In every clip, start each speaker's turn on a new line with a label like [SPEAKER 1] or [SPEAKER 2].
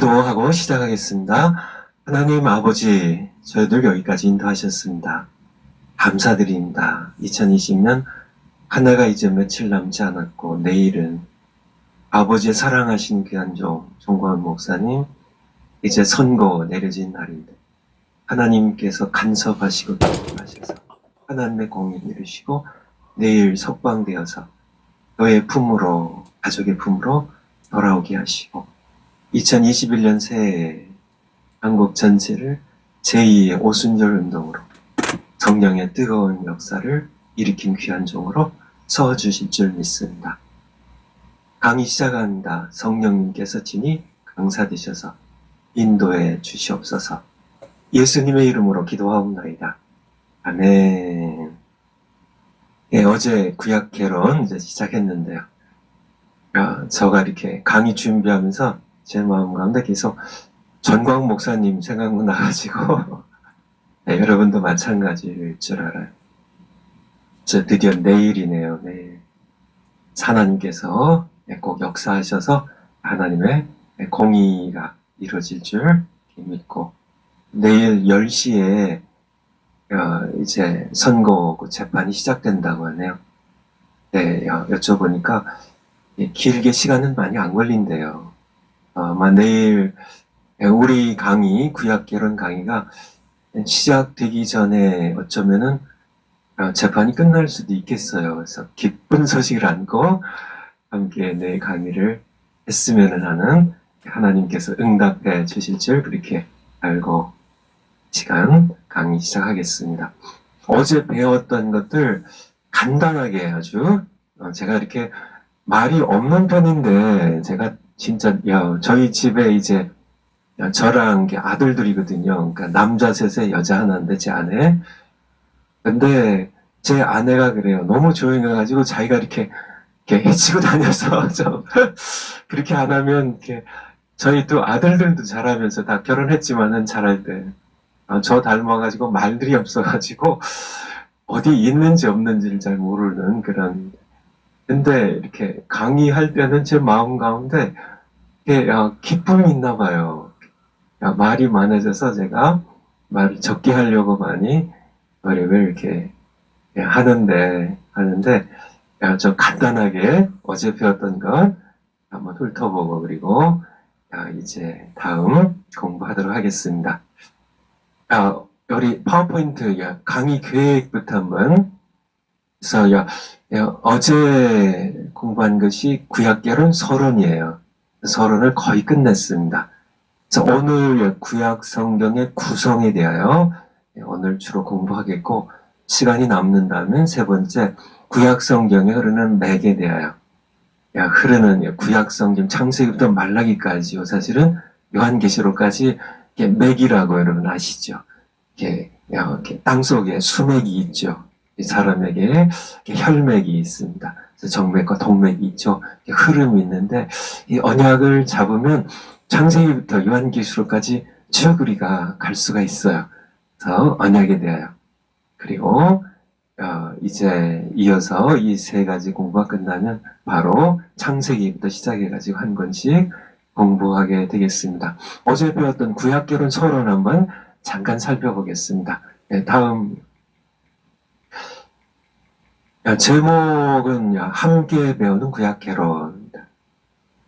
[SPEAKER 1] 기도하고 시작하겠습니다. 하나님 아버지, 저희들 여기까지 인도하셨습니다. 감사드립니다. 2020년 한 해가 이제 며칠 남지 않았고 내일은 아버지의 사랑하신 귀한 종 정광훈 목사님 이제 선고 내려진 날인데 하나님께서 간섭하시고 기도하셔서 하나님의 공의를 이루시고 내일 석방되어서 너의 품으로 가족의 품으로 돌아오게 하시고 2021년 새해에 한국 전체를 제2의 오순절 운동으로 성령의 뜨거운 역사를 일으킨 귀한 종으로 서주실 줄 믿습니다. 강의 시작합니다. 성령님께서 친히 강사되셔서 인도해 주시옵소서. 예수님의 이름으로 기도하옵나이다. 아멘. 예, 어제 구약 개론 이제 시작했는데요. 저가 이렇게 강의 준비하면서 제 마음 가운데 계속 전광훈 목사님 생각나가지고 네, 여러분도 마찬가지일 줄 알아요. 저 드디어 내일이네요. 내일 하나님께서 꼭 역사하셔서 하나님의 공의가 이루어질 줄 믿고 내일 10시에 이제 선고 재판이 시작된다고 하네요. 네, 여쭤보니까 길게 시간은 많이 안 걸린대요. 아마 내일 우리 강의, 구약개론 강의가 시작되기 전에 어쩌면은 재판이 끝날 수도 있겠어요. 그래서 기쁜 소식을 안고 함께 내 강의를 했으면 하는 하나님께서 응답해 주실 줄 그렇게 알고 시간 강의 시작하겠습니다. 어제 배웠던 것들 간단하게 아주 제가 이렇게 말이 없는 편인데 제가 진짜 저희 집에 이제 저랑 아들들이거든요. 그러니까 남자 셋에 여자 하나인데 제 아내. 근데 제 아내가 그래요. 너무 조용해가지고 자기가 이렇게 해치고 다녀서 좀 그렇게 안 하면 이렇게 저희 또 아들들도 잘하면서 다 결혼했지만은 잘할 때 저 닮아가지고 말들이 없어가지고 어디 있는지 없는지를 잘 모르는 그런. 근데 이렇게 강의할 때는 제 마음 가운데 기쁨이 있나 봐요. 말이 많아져서 제가 말을 적게 하려고 많이 노력을 이렇게 하는데 좀 간단하게 어제 배웠던 것 한번 훑어보고 그리고 이제 다음 공부하도록 하겠습니다. 우리 파워포인트 강의 계획부터 한번. 그래서 어제 공부한 것이 구약개론 서론이에요. 서론을 거의 끝냈습니다. 그래서 오늘 구약 성경의 구성에 대하여 오늘 주로 공부하겠고 시간이 남는다면 세 번째 구약 성경에 흐르는 맥에 대하여 흐르는 구약 성경 창세기부터 말라기까지요. 사실은 요한계시록까지 맥이라고 여러분 아시죠? 이렇게 땅속에 수맥이 있죠. 사람에게 혈맥이 있습니다. 정맥과 동맥이 있죠. 흐름이 있는데 이 언약을 잡으면 창세기부터 요한계시록까지 쭉 우리가 갈 수가 있어요. 그래서 언약에 대하여 그리고 이제 이어서 이 세 가지 공부가 끝나면 바로 창세기부터 시작해가지고 한 권씩 공부하게 되겠습니다. 어제 배웠던 구약개론 서론 한번 잠깐 살펴보겠습니다. 네, 다음 제목은 함께 배우는 구약개론.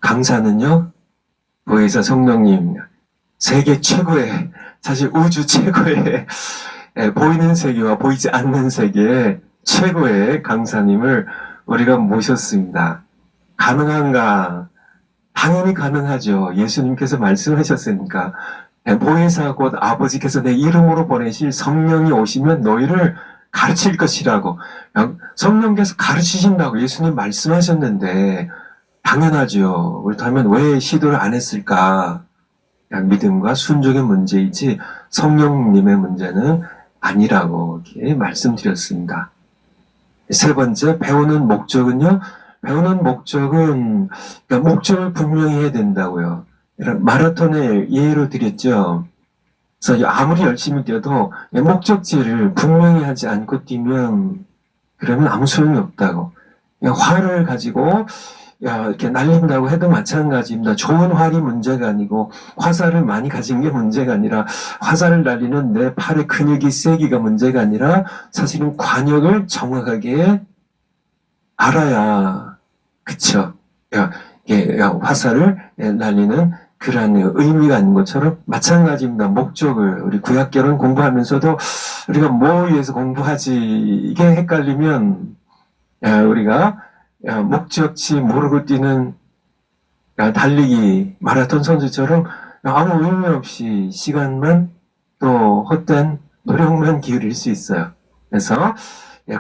[SPEAKER 1] 강사는요 보혜사 성령님, 세계 최고의 사실 우주 최고의 보이는 세계와 보이지 않는 세계의 최고의 강사님을 우리가 모셨습니다. 가능한가? 당연히 가능하죠. 예수님께서 말씀하셨으니까 보혜사 곧 아버지께서 내 이름으로 보내실 성령이 오시면 너희를 가르칠 것이라고. 성령께서 가르치신다고 예수님 말씀하셨는데 당연하죠. 그렇다면 왜 시도를 안 했을까? 믿음과 순종의 문제이지 성령님의 문제는 아니라고 이렇게 말씀드렸습니다. 세 번째, 배우는 목적은요. 배우는 목적은 목적을 분명히 해야 된다고요. 마라톤의 예로 드렸죠. 그래서 아무리 열심히 뛰어도 목적지를 분명히 하지 않고 뛰면 그러면 아무 소용이 없다고. 화를 가지고 이렇게 날린다고 해도 마찬가지입니다. 좋은 활이 문제가 아니고 화살을 많이 가진 게 문제가 아니라 화살을 날리는 내 팔의 근육이 세기가 문제가 아니라 사실은 관역을 정확하게 알아야 그쵸? 화살을 날리는 그러한 의미가 있는 것처럼 마찬가지입니다. 목적을 우리 구약결혼 공부하면서도 우리가 뭐 위해서 공부하지 이게 헷갈리면 우리가 목적지 모르고 뛰는 달리기 마라톤 선수처럼 아무 의미 없이 시간만 또 헛된 노력만 기울일 수 있어요. 그래서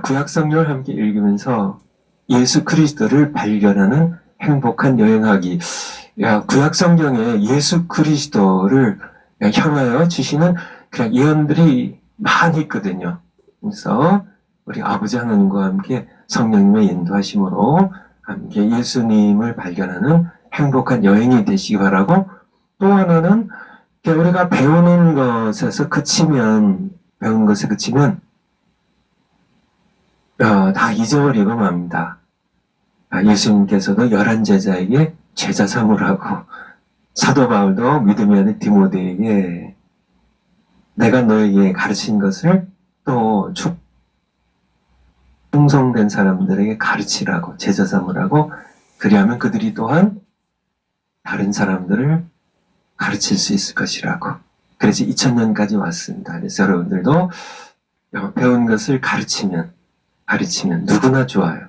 [SPEAKER 1] 구약 성경을 함께 읽으면서 예수 그리스도를 발견하는 행복한 여행하기. 구약 성경에 예수 그리스도를 향하여 주시는 그런 예언들이 많이 있거든요. 그래서 우리 아버지 하나님과 함께 성령님의 인도하심으로 함께 예수님을 발견하는 행복한 여행이 되시기 바라고, 또 하나는 우리가 배운 것에 그치면 다 잊어버리고 맙니다. 예수님께서도 11제자에게 제자 삼으라고, 사도 바울도 믿음의 아들 디모데에게 내가 너에게 가르친 것을 또 충성된 사람들에게 가르치라고, 제자 삼으라고, 그리하면 그들이 또한 다른 사람들을 가르칠 수 있을 것이라고. 그래서 2000년까지 왔습니다. 그래서 여러분들도 배운 것을 가르치면 누구나 좋아요.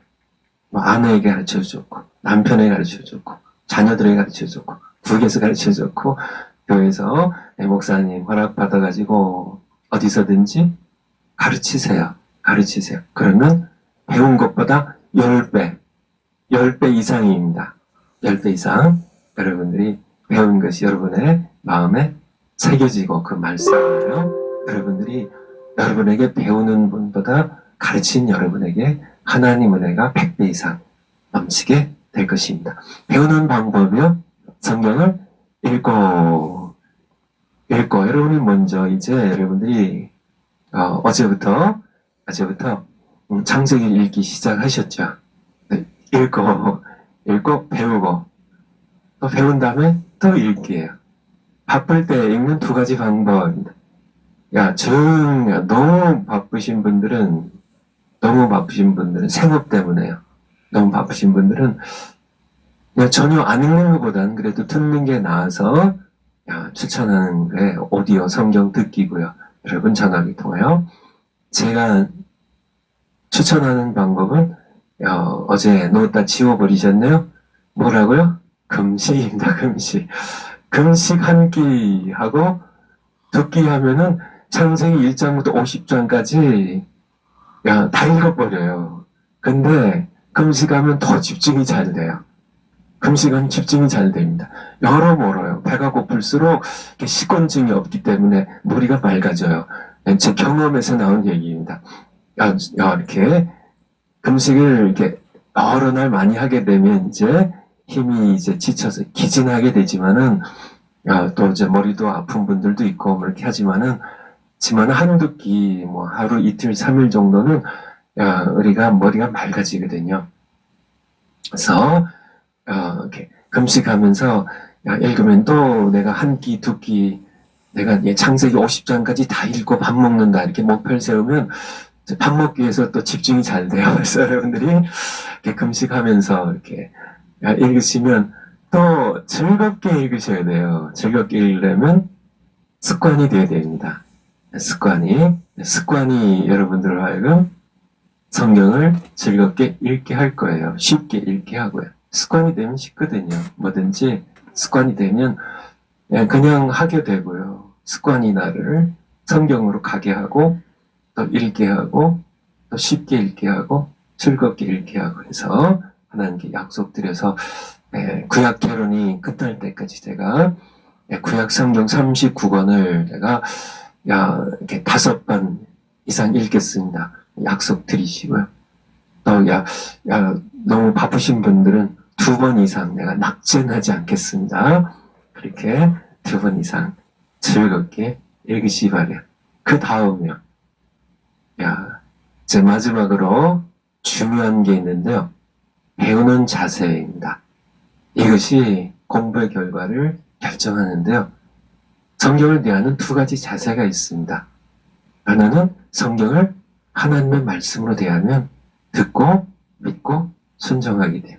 [SPEAKER 1] 아내에게 가르쳐줬고, 남편에게 가르쳐줬고, 자녀들에게 가르쳐줬고, 국에서 가르쳐줬고, 교회에서 목사님 허락받아가지고 어디서든지 가르치세요. 그러면 배운 것보다 10배 이상입니다. 10배 이상 여러분들이 배운 것이 여러분의 마음에 새겨지고, 그 말씀이요, 여러분들이 여러분에게 배우는 분보다 가르친 여러분에게 하나님 은혜가 100배 이상 넘치게 될 것입니다. 배우는 방법이요, 성경을 읽고 여러분이 먼저 이제 여러분들이 어제부터 창세기 읽기 시작하셨죠. 읽고 배우고 또 배운 다음에 또 읽기예요. 바쁠 때 읽는 두 가지 방법입니다. 너무 바쁘신 분들은 생업 때문에요. 너무 바쁘신 분들은 그냥 전혀 안 읽는 것보다는 그래도 듣는 게 나아서 추천하는 게 오디오 성경 듣기고요. 여러분 전화기 통하여 제가 추천하는 방법은 어제 놓다 지워버리셨네요. 뭐라고요? 금식입니다. 금식 한 끼 하고 두 끼 하면은 창세기 1장부터 50장까지 다 읽어버려요. 근데 금식하면 더 집중이 잘 돼요. 금식은 집중이 잘 됩니다. 여러모로요. 배가 고플수록 식곤증이 없기 때문에 머리가 맑아져요. 제 경험에서 나온 얘기입니다. 이렇게 금식을 이렇게 여러 날 많이 하게 되면 이제 힘이 이제 지쳐서 기진하게 되지만은 또 이제 머리도 아픈 분들도 있고 이렇게 하지만은 한두 끼 하루 이틀 3일 정도는 우리가 머리가 맑아지거든요. 그래서 이렇게 금식하면서 읽으면 또 내가 한 끼, 두 끼, 내가 창세기 50장까지 다 읽고 밥 먹는다 이렇게 목표를 세우면 밥 먹기 위해서 또 집중이 잘 돼요. 그래서 여러분들이 이렇게 금식하면서 이렇게 읽으시면 또 즐겁게 읽으셔야 돼요. 즐겁게 읽으려면 습관이 되어야 됩니다. 습관이 여러분들을 하여금 성경을 즐겁게 읽게 할 거예요. 쉽게 읽게 하고요. 습관이 되면 쉽거든요. 뭐든지 습관이 되면 그냥 하게 되고요. 습관이 나를 성경으로 가게 하고 또 읽게 하고 또 쉽게 읽게 하고 즐겁게 읽게 하고 해서 하나님께 약속드려서 구약 개론이 끝날 때까지 제가 구약 성경 39권을 제가 이렇게 5번 이상 읽겠습니다. 약속드리시고요. 또 너무 바쁘신 분들은 2번 이상 내가 낙젠하지 않겠습니다. 그렇게 2번 이상 즐겁게 읽으시 바래요. 그 다음이요. 제 마지막으로 중요한 게 있는데요. 배우는 자세입니다. 이것이 공부의 결과를 결정하는데요. 성경을 대하는 두 가지 자세가 있습니다. 하나는 성경을 하나님의 말씀으로 대하면 듣고 믿고 순종하게 돼요.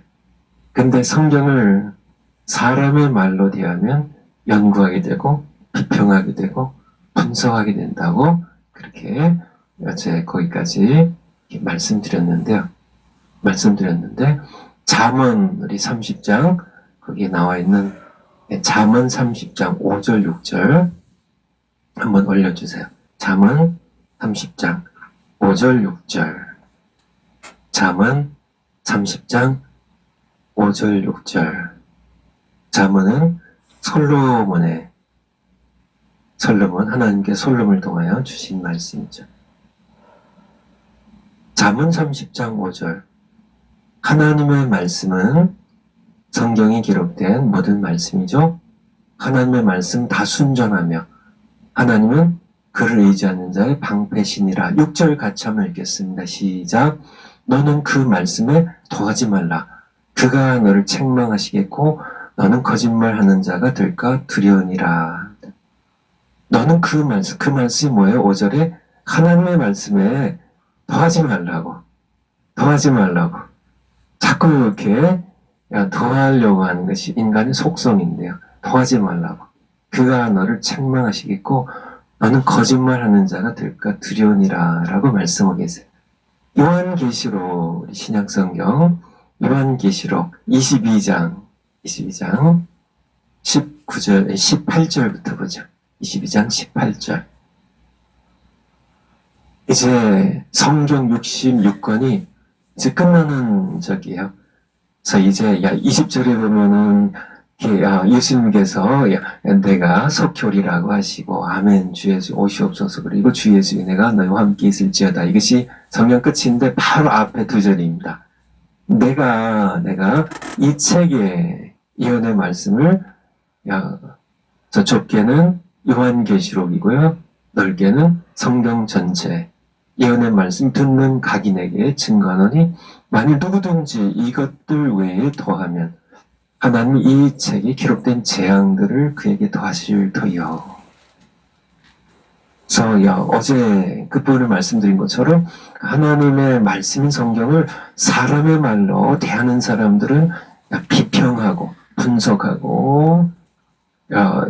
[SPEAKER 1] 근데 성경을 사람의 말로 대하면 연구하게 되고 비평하게 되고 분석하게 된다고 그렇게 어제 거기까지 말씀드렸는데 잠언 우리 30장 거기에 나와 있는 잠언 30장 5절 6절 한번 올려주세요. 잠언 30장 5절 6절 잠언 30장 5절 6절 잠언은 솔로몬 하나님께 솔로몬을 통하여 주신 말씀이죠. 잠언 30장 5절 하나님의 말씀은 성경이 기록된 모든 말씀이죠. 하나님의 말씀 다 순전하며 하나님은 그를 의지하는 자의 방패신이라. 6절 같이 한번 읽겠습니다. 시작. 너는 그 말씀에 더하지 말라. 그가 너를 책망하시겠고 너는 거짓말하는 자가 될까 두려우니라. 너는 그 말씀이 뭐예요? 5절에 하나님의 말씀에 더하지 말라고. 자꾸 이렇게 더하려고 하는 것이 인간의 속성인데요. 더하지 말라고. 그가 너를 책망하시겠고 너는 거짓말하는 자가 될까 두려우니라 라고 말씀하고 계세요. 요한계시록 우리 신약성경 요한계시록 22장 19절 18절부터 보죠. 22장 18절 이제 성경 66권이 이제 끝나는 적이에요. 그래서 이제 20절에 보면은 예수님께서 내가 속히 오리라고 하시고 아멘 주 예수 오시옵소서 그리고 주 예수의 내가 너희와 함께 있을지어다. 이것이 성경 끝인데 바로 앞에 두 절입니다. 내가 이 책의 예언의 말씀을 저 좁게는 요한계시록이고요. 넓게는 성경 전체 예언의 말씀 듣는 각인에게 증거하노니 만일 누구든지 이것들 외에 더하면 하나님이 이 책에 기록된 재앙들을 그에게 더하실 터이요. 그래서 어제 끝부분을 말씀드린 것처럼 하나님의 말씀인 성경을 사람의 말로 대하는 사람들은 비평하고 분석하고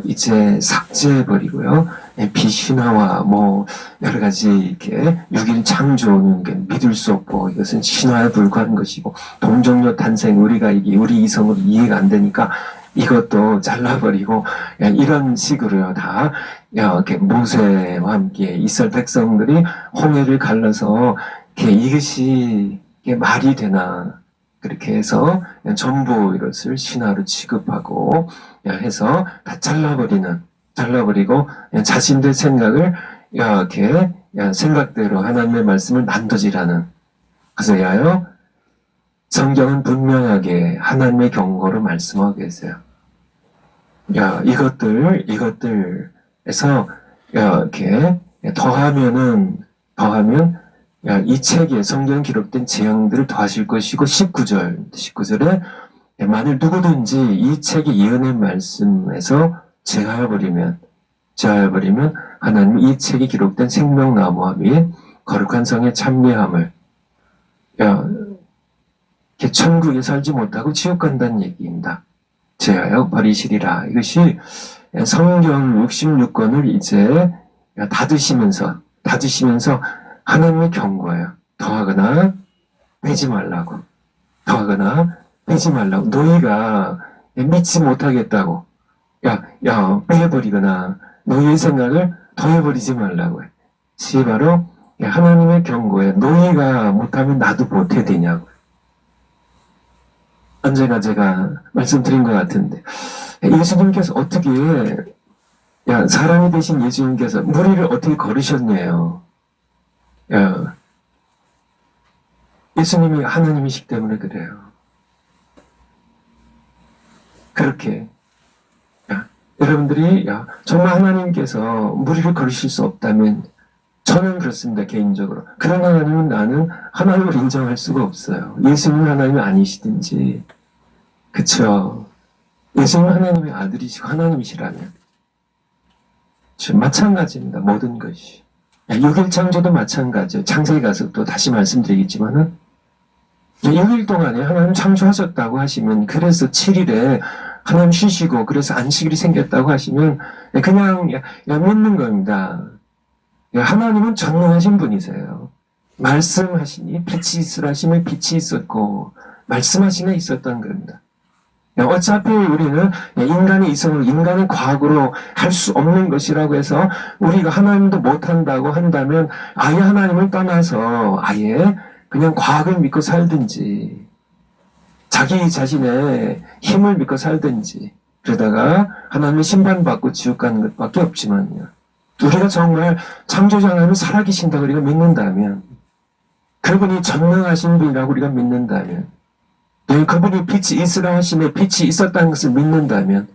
[SPEAKER 1] 이제 삭제해버리고요. 비신화와 여러 가지 이렇게 6일 창조는 믿을 수 없고 이것은 신화에 불과한 것이고 동정녀 탄생 우리 이성으로 이해가 안 되니까 이것도 잘라버리고 이런 식으로요. 다 이렇게 모세와 함께 이스라엘 백성들이 홍해를 갈라서 이것이 말이 되나 그렇게 해서 전부 이것을 신화로 취급하고 해서 다 잘라버리고 자신들 생각을 이렇게 생각대로 하나님의 말씀을 난도질하는. 그래서야요 성경은 분명하게 하나님의 경고로 말씀하고 계세요. 이것들에서 이렇게 더하면 이 책에 성경 기록된 재앙들을 더하실 것이고 19절에 만일 누구든지 이 책의 예언의 말씀에서 제하여버리면 하나님이 이 책에 기록된 생명나무와 및 거룩한 성의 참미함을 천국에 살지 못하고 지옥 간다는 얘기입니다. 제하여 버리시리라. 이것이 성경 66권을 이제 닫으시면서 하나님의 경고예요. 더하거나 빼지 말라고. 너희가 믿지 못하겠다고. 빼버리거나 너희의 생각을 더해버리지 말라고 해. 이게 바로 하나님의 경고에 너희가 못하면 나도 못해 되냐고. 언제가 제가 말씀드린 것 같은데 예수님께서 어떻게 사람이 되신 예수님께서 무리를 어떻게 걸으셨냐요. 예수님이 하나님이시기 때문에 그래요. 그렇게 여러분들이 정말 하나님께서 무리를 걸으실 수 없다면 저는 그렇습니다, 개인적으로. 그런 하나님은 나는 하나님을 인정할 수가 없어요. 예수님은 하나님이 아니시든지, 그쵸? 예수님은 하나님의 아들이시고 하나님이시라면. 마찬가지입니다, 모든 것이. 6일 창조도 마찬가지예요. 창세기 가서 또 다시 말씀드리겠지만은, 6일 동안에 하나님 창조하셨다고 하시면, 그래서 7일에 하나님 쉬시고, 그래서 안식일이 생겼다고 하시면, 그냥 믿는 겁니다. 하나님은 전능하신 분이세요. 말씀하시니 빛이 있으라 하시면 빛이 있었고, 말씀하시니 있었던 겁니다. 어차피 우리는 인간의 이성으로, 인간의 과학으로 할 수 없는 것이라고 해서 우리가 하나님도 못한다고 한다면 아예 하나님을 떠나서 아예 그냥 과학을 믿고 살든지 자기 자신의 힘을 믿고 살든지 그러다가 하나님의 심판받고 지옥 가는 것밖에 없지만요. 우리가 정말 창조자 하나님을 살아계신다고 우리가 믿는다면, 그분이 전능하신 분이라고 우리가 믿는다면, 그분이 빛이 있으라 하심에 빛이 있었다는 것을 믿는다면,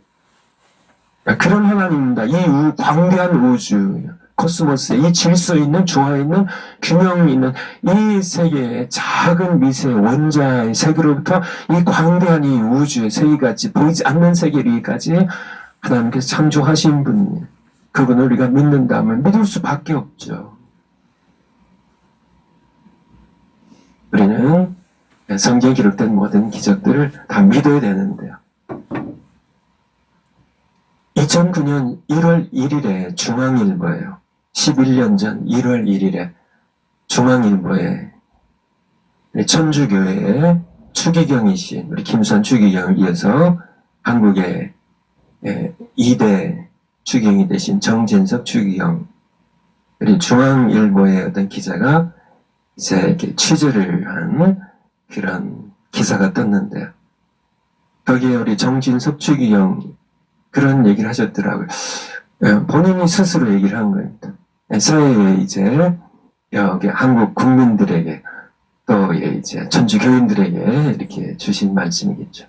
[SPEAKER 1] 그런 하나님입니다. 이 광대한 우주, 코스모스에 이 질서 있는, 조화 있는, 균형이 있는 이 세계의 작은 미세 원자의 세계로부터 이 광대한 이 우주의 세계까지, 보이지 않는 세계까지 하나님께서 창조하신 분이에요. 그분을 우리가 믿는다면 믿을 수밖에 없죠. 우리는 성경에 기록된 모든 기적들을 다 믿어야 되는데요. 2009년 1월 1일에 중앙일보예요. 11년 전 1월 1일에 중앙일보에 천주교회의 추기경이신 우리 김수환 추기경을 이어서 한국의 2대 추기경이 되신 정진석 추기경, 우리 중앙일보의 어떤 기자가 이제 이렇게 취재를 한 그런 기사가 떴는데요. 거기에 우리 정진석 추기경 그런 얘기를 하셨더라고요. 본인이 스스로 얘기를 한 겁니다. 사회에 이제 여기 한국 국민들에게 또 이제 천주교인들에게 이렇게 주신 말씀이겠죠.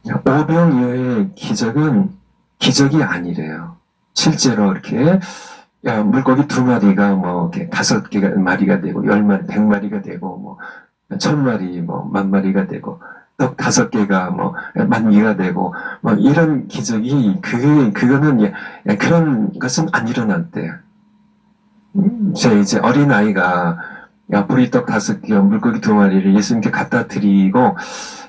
[SPEAKER 1] 오병이어의 기적은 기적이 아니래요. 실제로 이렇게 물고기 2마리가 뭐 이렇게 5마리가 되고 10마리, 100마리가 되고 뭐 1000마리, 뭐 10,000마리가 되고 떡 5개가 뭐 10,000개가 되고 뭐 이런 기적이 그거는 그런 것은 안 일어났대요. 이제 어린 아이가 보리떡 5개, 물고기 2마리를 예수님께 갖다 드리고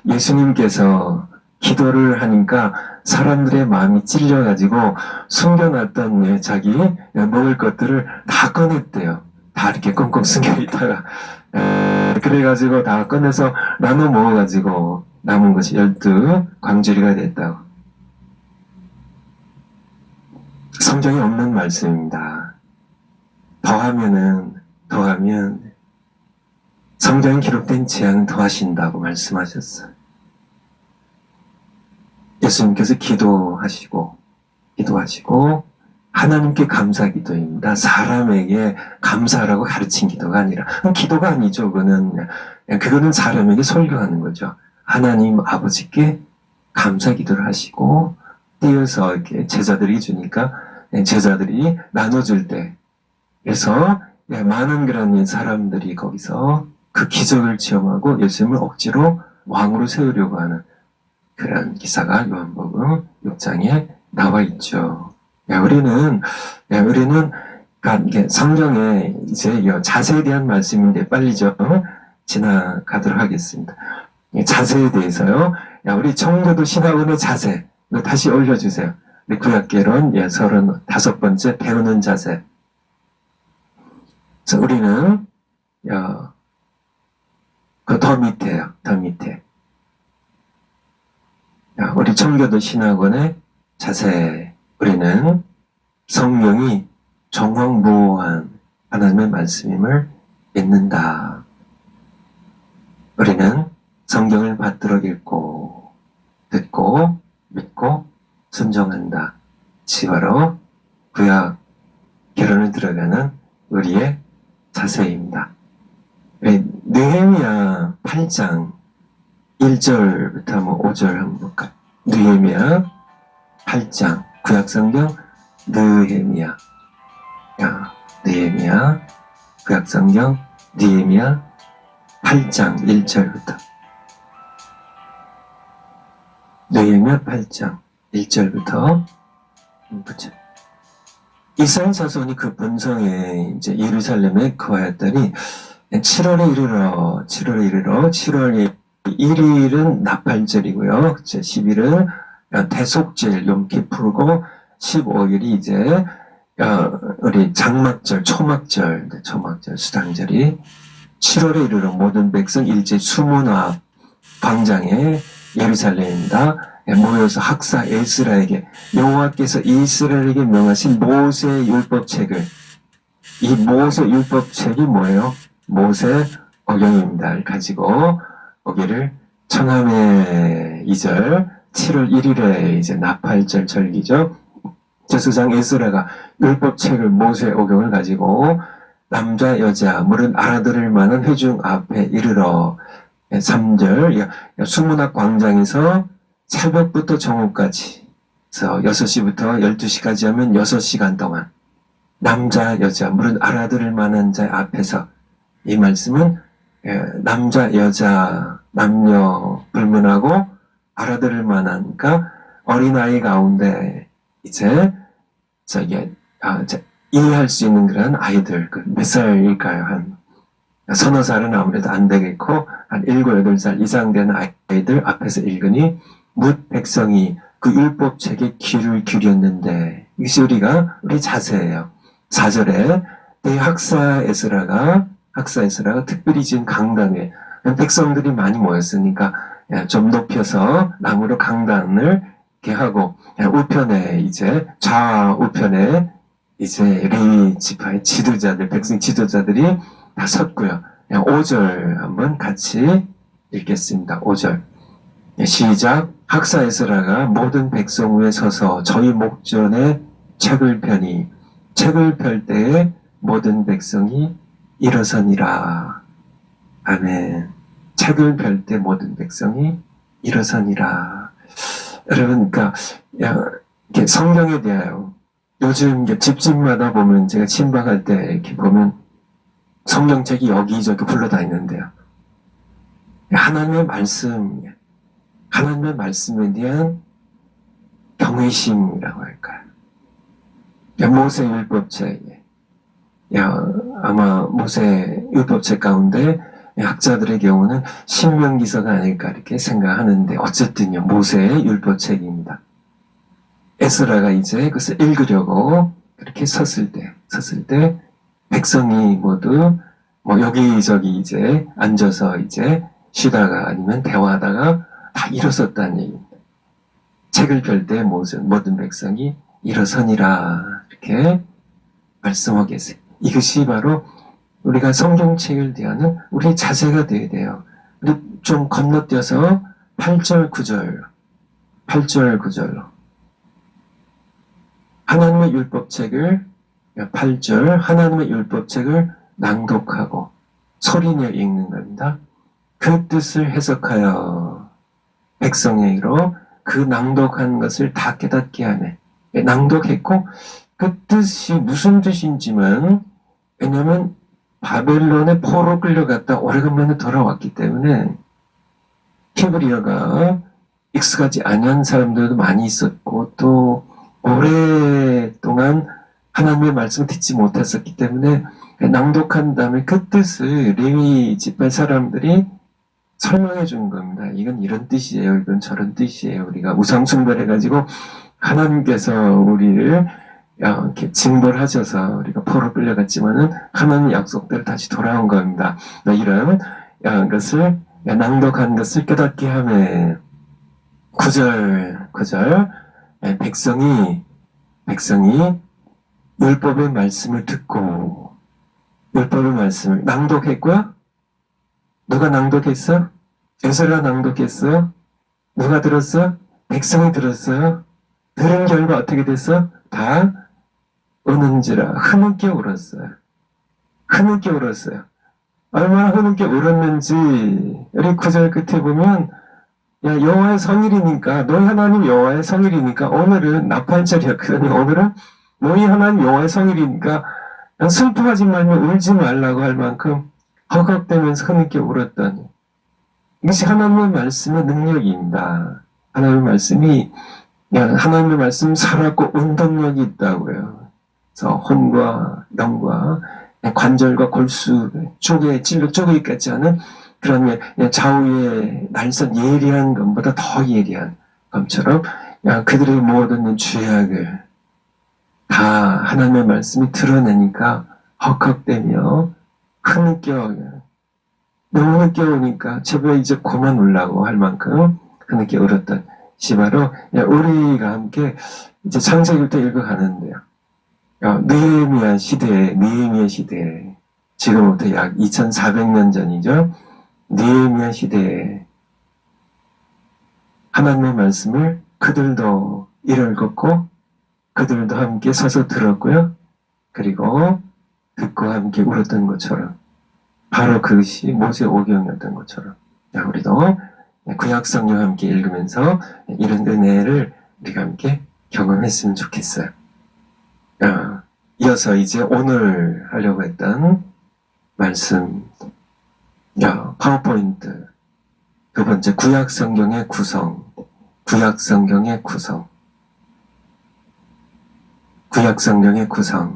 [SPEAKER 1] 예수님께서 기도를 하니까 사람들의 마음이 찔려가지고 숨겨놨던 자기 먹을 것들을 다 꺼냈대요. 다 이렇게 꽁꽁 숨겨있다가 그래가지고 다 꺼내서 나눠 먹어가지고 남은 것이 12광주리가 됐다고. 성경에 없는 말씀입니다. 더하면 성경에 기록된 재앙은 더하신다고 말씀하셨어요. 예수님께서 기도하시고 하나님께 감사 기도입니다. 사람에게 감사라고 가르친 기도가 아니라 기도가 아니죠. 그거는 사람에게 설교하는 거죠. 하나님 아버지께 감사 기도를 하시고 띄어서 이렇게 제자들이 주니까 제자들이 나눠줄 때 그래서 많은 그런 사람들이 거기서 그 기적을 체험하고 예수님을 억지로 왕으로 세우려고 하는 그런 기사가 요한복음 6장에 나와 있죠. 우리는 성경에 이제 자세에 대한 말씀인데 빨리 좀 지나가도록 하겠습니다. 자세에 대해서요. 우리 청교도 신학원의 자세 이거 다시 올려주세요. 우리 구약개론 35번째 배우는 자세. 그래서 우리는 그 더 밑에요. 더 밑에. 우리 청교도 신학원의 자세. 우리는 성령이 정황무오한 하나님의 말씀임을 믿는다. 우리는 성경을 받들어 읽고 듣고 믿고 순종한다. 바로 구약 결론을 들어가는 우리의 자세입니다. 느헤미야 8장 1절부터 5절 한번 볼까요? 느헤미야 8장 구약성경 느헤미야 느헤미야, 구약성경 느헤미야 8장 1절부터. 느헤미야 8장 1절부터 이스라엘 자손이 그 본성에 이제 예루살렘에 거하였더니 7월에 이르러 7월 1일은 나팔절이고요. 10일은 대속절 욤키푸르고 15일이 이제 우리 장막절, 초막절 수당절이 7월에 이르러 모든 백성 일제 수문화 광장에 예루살렘입니다. 모여서 학사 에스라에게 여호와께서 이스라엘에게 명하신 모세 율법책을, 이 모세 율법책이 뭐예요? 모세 어경입니다. 가지고 거기를 청함의 2절 7월 1일에 이제 나팔절 절기죠. 제사장 에스라가 율법책을 모세 어경을 가지고 남자 여자 물은 알아들을 만한 회중 앞에 이르러 3절 수문학 광장에서 새벽부터 정오까지 그래서 6시부터 12시까지 하면 6시간 동안 남자 여자 물은 알아들을 만한 자 앞에서 이 말씀은 남자 여자 남녀 불문하고 알아들을 만한 그러니까 어린아이 가운데 이제 이해할 수 있는 그런 아이들 몇 살일까요? 한 서너 살은 아무래도 안 되겠고 한 7, 8살 이상 되는 아이들 앞에서 읽으니 뭇 백성이 그 율법책에 귀를 기울였는데 이것이 우리 자세예요. 4절에 학사 에스라가 특별히 지은 강단에 백성들이 많이 모였으니까 좀 높여서 나무로 강단을 이렇게 하고 우편에 이제 좌우편에 이제 레위 지파의 지도자들 백성 지도자들이 다 섰고요. 5절 한번 같이 읽겠습니다. 5절 시작. 학사 에스라가 모든 백성 위에 서서 저희 목전에 책을 펴니 책을 펼 때에 모든 백성이 일어서니라. 아멘. 책을 펼 때 모든 백성이 일어서니라. 여러분, 그러니까 성경에 대하여 요즘 집집마다 보면 제가 침방할 때 이렇게 보면 성경책이 여기저기 굴러다니는데요. 하나님의 말씀에 대한 경외심이라고 할까요? 모세 율법책, 아마 모세 율법책 가운데 학자들의 경우는 신명기서가 아닐까 이렇게 생각하는데 어쨌든요 모세의 율법책입니다. 에스라가 이제 그것을 읽으려고 그렇게 섰을 때 백성이 모두 여기저기 이제 앉아서 이제 쉬다가 아니면 대화하다가 다 일어섰다는 얘기입니다. 책을 펼 때 모든 백성이 일어서니라 이렇게 말씀하고 계세요. 이것이 바로 우리가 성경책을 대하는 우리의 자세가 되어야 돼요. 우리 좀 건너뛰어서 8절 9절로 하나님의 율법책을 8절 하나님의 율법책을 낭독하고 소리내어 읽는 겁니다. 그 뜻을 해석하여 백성에게로 그 낭독한 것을 다 깨닫게 하네. 낭독했고 그 뜻이 무슨 뜻인지만 왜냐하면 바벨론의 포로 끌려갔다 오래간만에 돌아왔기 때문에 히브리어가 익숙하지 않은 사람들도 많이 있었고 또 오랫동안 하나님의 말씀을 듣지 못했었기 때문에 낭독한 다음에 그 뜻을 레위 지파 사람들이 설명해 준 겁니다. 이건 이런 뜻이에요. 이건 저런 뜻이에요. 우리가 우상 숭배해가지고 하나님께서 우리를 이렇게 징벌하셔서 우리가 포로 끌려갔지만은 하나님 약속대로 다시 돌아온 겁니다. 이런 것을 낭독한 것을 깨닫게 하며 9절 백성이 율법의 말씀을 듣고 율법의 말씀을 낭독했고요. 누가 낭독했어? 에스라가 낭독했어요. 누가 들었어? 백성이 들었어요. 들은 결과 어떻게 됐어? 다 우는지라 흐느껴 울었어요. 얼마나 흐느껴 울었는지 우리 9절 끝에 보면 여호와의 성일이니까 너희 하나님 여호와의 성일이니까 오늘은 나팔절이었거든요. 오늘은 너희 하나님 여호와의 성일이니까 슬퍼하지 말며 울지 말라고 할 만큼 허걱대면서 흐느껴 울었던 이것이 하나님의 말씀의 능력입니다. 하나님의 말씀이 하나님의 말씀 살았고 운동력이 있다고요. 그래서 혼과 영과 관절과 골수 쪽에 찔러 쪼개기까지 하는 그런 좌우의 날선 예리한 검보다 더 예리한 검처럼 그들의 모든 죄악을 다 하나님의 말씀이 드러내니까 헉헉대며 흐느껴 너무 느껴오니까 제발 이제 그만 울라고 할 만큼 흐느껴 울었던 시 바로 우리가 함께 이제 창세기부터 읽어가는데요. 느헤미야 시대에 지금부터 약 2400년 전이죠. 느헤미야 시대에 하나님의 말씀을 그들도 이를 걷고 그들도 함께 서서 들었고요. 그리고 듣고 함께 울었던 것처럼 바로 그것이 모세 오경이었던 것처럼 우리도 구약성경 함께 읽으면서 이런 은혜를 우리가 함께 경험했으면 좋겠어요. 이어서 이제 오늘 하려고 했던 말씀 파워포인트 두 번째 구약성경의 구성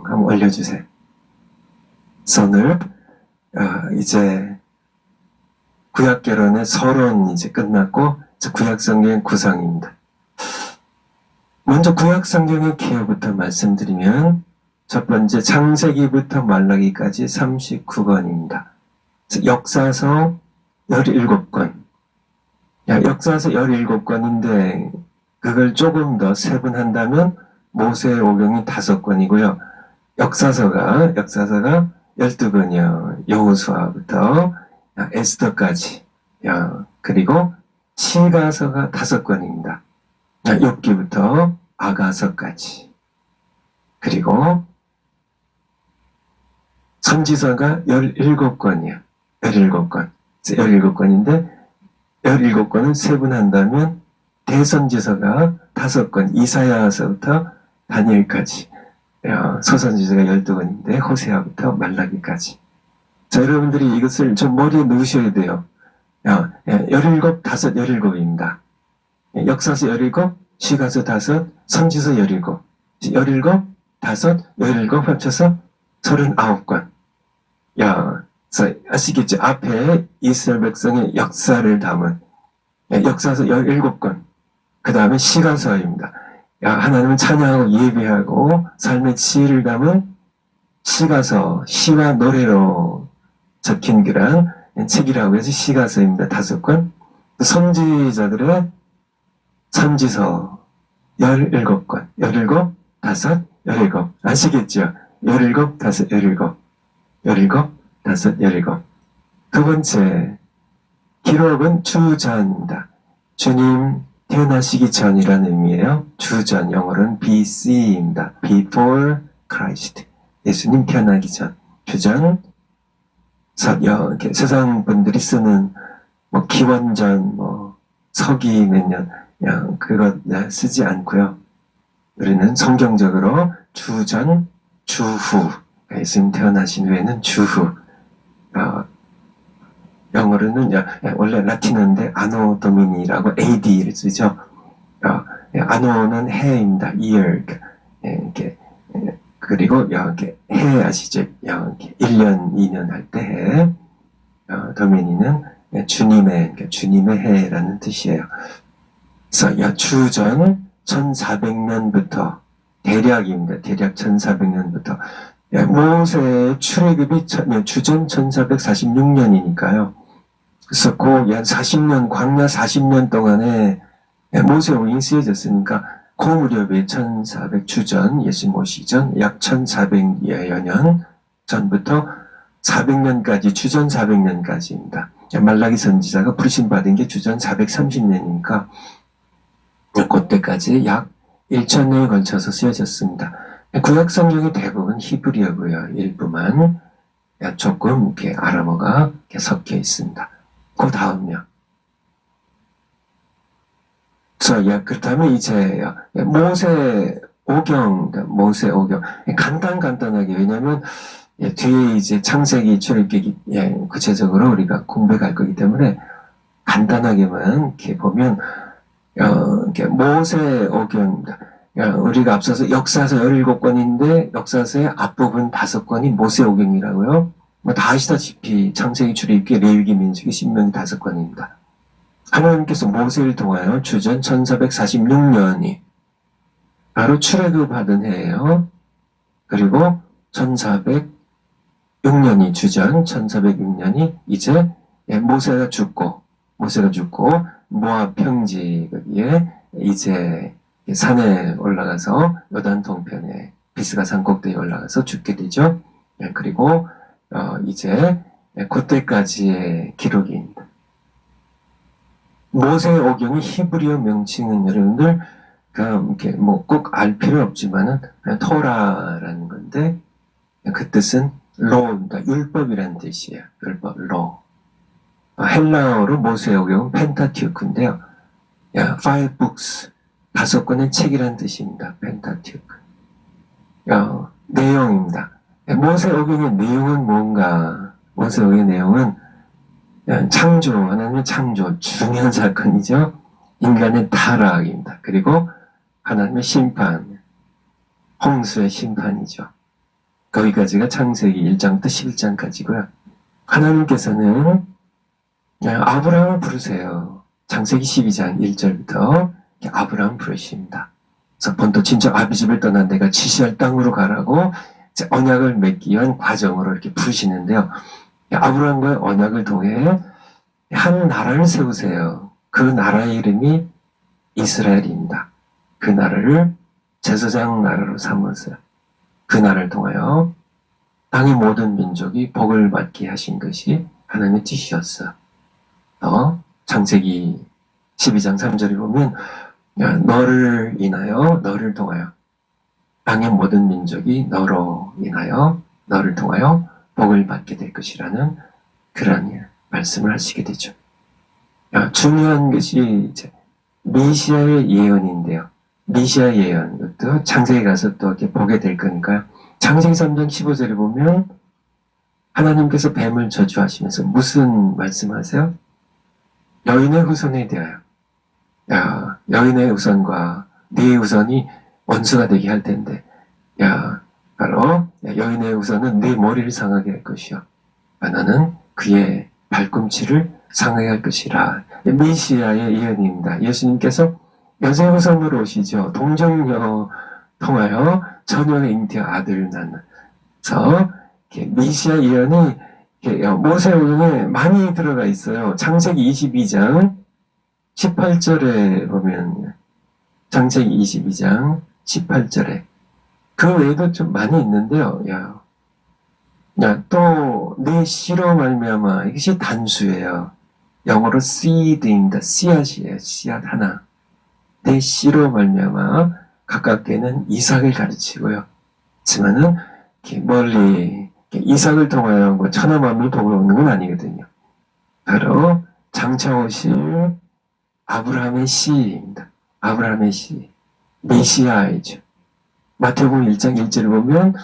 [SPEAKER 1] 한번 올려주세요. 선을 이제 구약개론의 서론 이제 끝났고 구약성경의 구성입니다. 먼저 구약성경의 기호부터 말씀드리면 첫 번째 창세기부터 말라기까지 39권입니다. 역사서 17권. 역사서 17권인데 그걸 조금 더 세분한다면 모세오경이 5권이고요. 역사서가 12권이요. 여호수아부터 에스더까지. 그리고 시가서가 5권입니다. 욥기부터 아가서까지. 그리고 선지서가 17권이에요. 17권. 17권인데 17권을 세분한다면 대선지서가 5권, 이사야서부터 다니엘까지. 서선지서가 12권인데 호세아부터 말라기까지. 자, 여러분들이 이것을 좀 머리에 넣으셔야 돼요. 17, 5, 17입니다. 역사서 17, 시가서 5, 선지서 17. 17, 5, 17 합쳐서 39권. 아시겠죠? 앞에 이스라엘 백성의 역사를 담은 역사서 17권. 그 다음에 시가서입니다. 하나님을 찬양하고 예배하고 삶의 지혜를 담은 시가서, 시와 노래로 적힌 그런 책이라고 해서 시가서입니다. 5권. 선지자들의 선지서 17권. 17, 5, 17. 아시겠죠? 17, 5, 17. 17, 5, 17. 두 번째, 기록은 주전입니다. 주님 태어나시기 전이라는 의미예요. 주전, 영어로는 BC입니다. Before Christ. 예수님 태어나기 전. 주전. 세상 분들이 쓰는 기원전, 서기 몇 년, 그거 쓰지 않고요. 우리는 성경적으로 주전, 주후. 예수님 태어나신 후에는 주후. 영어로는 원래 라틴어인데 아노 도미니라고 AD를 쓰죠. 아노는 해입니다. year. 그리고 이렇게 해 아시죠? 이렇게 1년, 2년 할 때 해. 도미니는 주님의 해라는 뜻이에요. 그래서 주전 1400년부터 대략입니다. 대략 1400년부터 모세의 출애굽이 주전 1446년이니까요. 그래서 그 약 40년, 광야 40년 동안에 모세오경이 쓰여졌으니까 그 무렵에 1400 주전, 예수님 오시기 전 약 1400여 년 전부터 400년까지, 주전 400년까지입니다. 말라기 선지자가 부르심 받은 게 주전 430년이니까 그때까지 약 1000년에 걸쳐서 쓰여졌습니다. 구약 성경의 대부분 히브리어고요. 일부만 조금 이렇게 아람어가 이렇게 섞여 있습니다. 그 다음요. 그렇다면 이제 모세 오경, 그러니까 모세 오경. 간단하게, 왜냐면, 뒤에 이제 창세기 출애굽기, 구체적으로 우리가 공부해 갈 거기 때문에, 간단하게만 이렇게 보면, 이렇게 모세 오경입니다. 우리가 앞서서 역사서 17권인데, 역사서의 앞부분 5권이 모세 오경이라고요. 뭐 다 아시다시피, 창세기 출애굽기 레위기 민수기 신명기 5권입니다. 하나님께서 모세를 통하여 주전 1446년이 바로 출애굽하던 해예요. 그리고 1406년이 주전 1406년이 이제 모세가 죽고 모압 평지에 이제 산에 올라가서 요단 동편에 비스가 산 꼭대기에 올라가서 죽게 되죠. 그리고 이제 그때까지의 기록입니다. 모세의 오경이 히브리어 명칭은 여러분들 이렇게 뭐 꼭 알 필요 없지만은 그냥 토라라는 건데 그 뜻은 로입니다. 율법이라는 뜻이에요. 율법, 로. 헬라어로 모세의 오경은 펜타티우크인데요. five books, 5권의 책이라는 뜻입니다. 펜타티우크. 내용입니다. 모세의 오경의 내용은 뭔가? 모세의 오경의 내용은 창조, 하나님의 창조, 중요한 사건이죠. 인간의 타락입니다. 그리고 하나님의 심판, 홍수의 심판이죠. 거기까지가 창세기 1장부터 11장까지고요. 하나님께서는 아브라함을 부르세요. 창세기 12장 1절부터 아브라함을 부르십니다. 그래서 본토 친척 아비집을 떠난 내가 지시할 땅으로 가라고 언약을 맺기 위한 과정으로 이렇게 부르시는데요. 아브라함과의 언약을 통해 한 나라를 세우세요. 그 나라의 이름이 이스라엘입니다. 그 나라를 제사장 나라로 삼았어요. 그 나라를 통하여 땅의 모든 민족이 복을 받게 하신 것이 하나님의 뜻이었어요. 창세기 12장 3절에 보면 너를 인하여 너를 통하여 땅의 모든 민족이 너로 인하여 너를 통하여 복을 받게 될 것이라는 그런 말씀을 하시게 되죠. 중요한 것이 이제 메시아의 예언인데요. 메시아 예언, 이것도 창세기 가서 또 이렇게 보게 될 거니까요. 창세기 3장 15절에 보면 하나님께서 뱀을 저주하시면서 무슨 말씀하세요? 여인의 후손에 대하여 여인의 후손과 네 후손이 원수가 되게 할 텐데 바로 여인의 후손은 네 머리를 상하게 할 것이요 너는 그의 발꿈치를 상하게 할 것이라. 메시아의 예언입니다. 예수님께서 여자의 후손으로 오시죠. 동정녀 통하여 처녀가 잉태어 아들을 낳는.그래서 메시아 예언이 모세오경에 많이 들어가 있어요. 창세기 22장 18절에 보면 창세기 22장 18절에 그 외에도 좀 많이 있는데요. 또 내 씨로 말미암아 이것이 단수예요. 영어로 seed입니다. 씨앗이에요. 씨앗 하나. 내 씨로 말미암아 가깝게는 이삭을 가르치고요. 하지만은 멀리 이삭을 통하여 뭐 천하 만민이 복을 얻는 건 아니거든요. 바로 장차 오실 아브라함의 씨입니다. 아브라함의 씨, 메시아이죠. 마태복음 1장 1절을 보면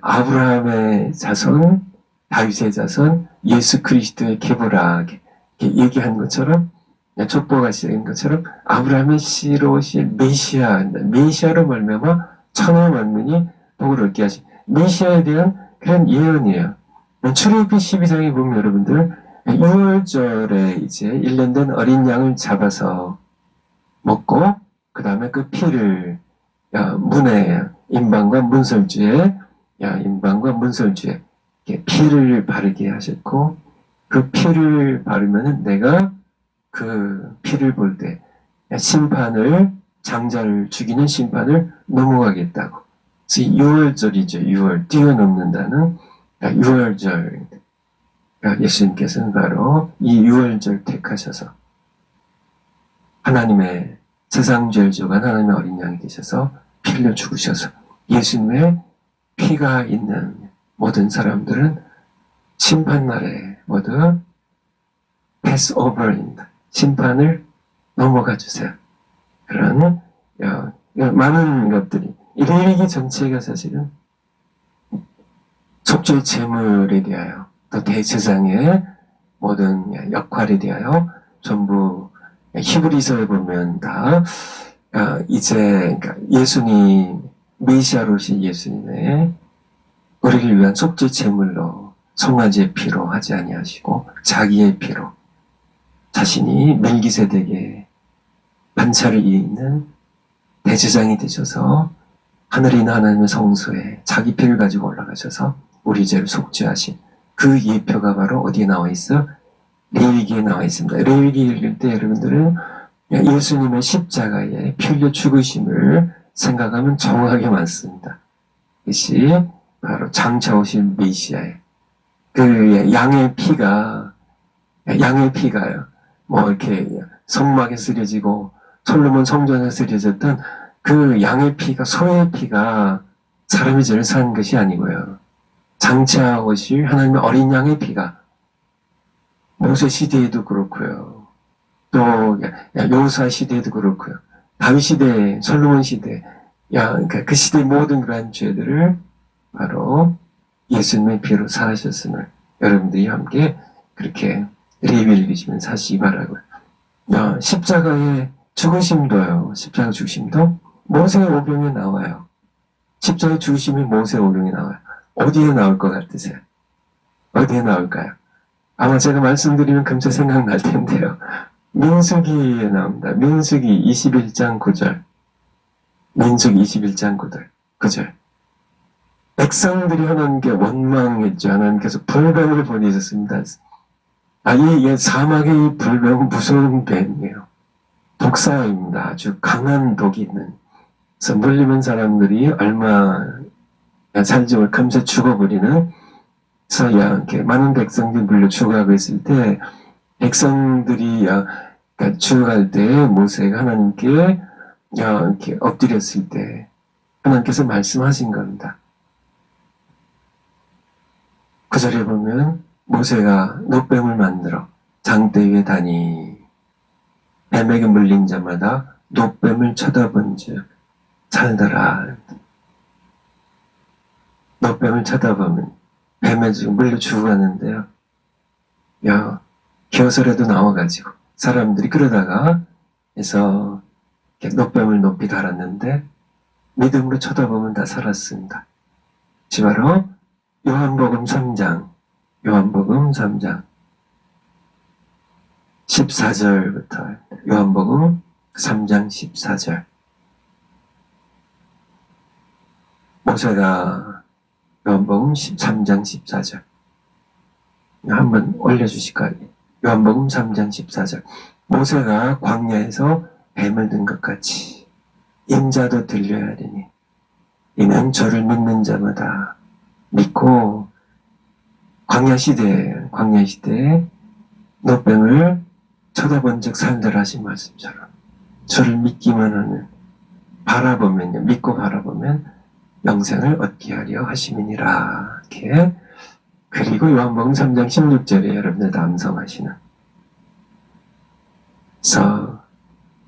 [SPEAKER 1] 아브라함의 자손, 다윗의 자손, 예수 그리스도의 계보라 이렇게 얘기한 것처럼 족보가 시작인 것처럼 아브라함의 씨로 오실 메시아로 말미암아 천하 만민이 복을 얻게 하신 메시아에 대한 그런 예언이에요. 출애굽기 12장에 보면 여러분들 6월절에 이제 1년 된 어린 양을 잡아서 먹고 그 다음에 그 피를 문에 임방과 문설주에 피를 바르게 하셨고 그 피를 바르면은 내가 그 피를 볼 때 심판을 장자를 죽이는 심판을 넘어가겠다고. 그래서 6월절이죠. 6월 뛰어넘는다는 6월절. 예수님께서는 바로 이 6월절 택하셔서 하나님의 세상 죄를 지어간 하나님의 어린 양이 되셔서 피 흘려 죽으셔서 예수님의 피가 있는 모든 사람들은 심판날에 모두 패스오버입니다. 심판을 넘어가 주세요. 그런 많은 것들이 이 레위기 전체가 사실은 속죄 제물에 대하여 또 대제사장의 모든 역할에 대하여 전부 히브리서에 보면 다 이제 그러니까 예수님 메시아로 오신 예수님의 우리를 위한 속죄 제물로 송아지의 피로 하지 아니하시고 자기의 피로 자신이 멜기세덱의 반차를 이있는 대제사장이 되셔서 하늘에 있는 하나님의 성소에 자기 피를 가지고 올라가셔서 우리 죄를 속죄하신 그 예표가 바로 어디에 나와 있어? 레위기에 나와 있습니다. 레위기 읽을 때 여러분들은 예수님의 십자가에 피 흘려 죽으심을 생각하면 정확하게 맞습니다. 이것이 바로 장차 오신 메시아의 그 양의 피가요. 뭐 이렇게 성막에 쓰려지고 솔로몬 성전에 쓰려졌던 그 양의 피가, 소의 피가 사람의 죄를 산 것이 아니고요. 장차 오실 하나님의 어린 양의 피가 모세 시대에도 그렇고요. 또 여호수아 시대에도 그렇고요. 다윗 시대, 솔로몬 시대, 그러니까 그 시대의 모든 그러한 죄들을 바로 예수님의 피로 사하셨음을 여러분들이 함께 그렇게 레위기를 읽으시면서 하시기 바라고요. 십자가의 죽으심도요. 십자가 죽으심도 모세의 오병에 나와요. 십자가 죽으심이 모세의 오병에 나와요. 어디에 나올 것 같으세요? 어디에 나올까요? 아마 제가 말씀드리면 금세 생각날 텐데요. 민수기에 나옵니다. 민수기 21장 9절. 민수기 21장 9절. 백성들이 하나님께 원망했죠. 하나님께서 불뱀을 보내셨습니다. 이 사막의 이 불뱀은 무서운 뱀이에요. 독사입니다. 아주 강한 독이 있는. 그래서 물리면 사람들이 얼마 살지 못 금세 죽어버리는. 그래서 이렇게 많은 백성들이 물려 죽어가고 있을 때 백성들이 죽어갈 때 모세가 하나님께 이렇게 엎드렸을 때 하나님께서 말씀하신 겁니다. 그 절에 보면 모세가 노뱀을 만들어 장대 위에 다니 뱀에게 물린 자마다 노뱀을 쳐다본즉 살더라. 노뱀을 쳐다보면 뱀에 지금 물려 죽어가는데요. 기어서라도 나와가지고 사람들이 그러다가 해서 노뱀을 높이 달았는데 믿음으로 쳐다보면 다 살았습니다. 바로 요한복음 3장 14절부터 요한복음 3장 14절. 모세가 요한복음 13장 14절 한번 올려주실까요? 요한복음 3장 14절. 모세가 광야에서 뱀을 든 것 같이 인자도 들려야 하리니 이는 저를 믿는 자마다 믿고 광야 시대에 노뱀을 쳐다본 즉 살더라 하신 말씀처럼 저를 믿기만 하는 믿고 바라보면 영생을 얻게 하려 하심이니라. 이렇게. 그리고 요한복음 3장 16절에 여러분들 남성하시는. 그래서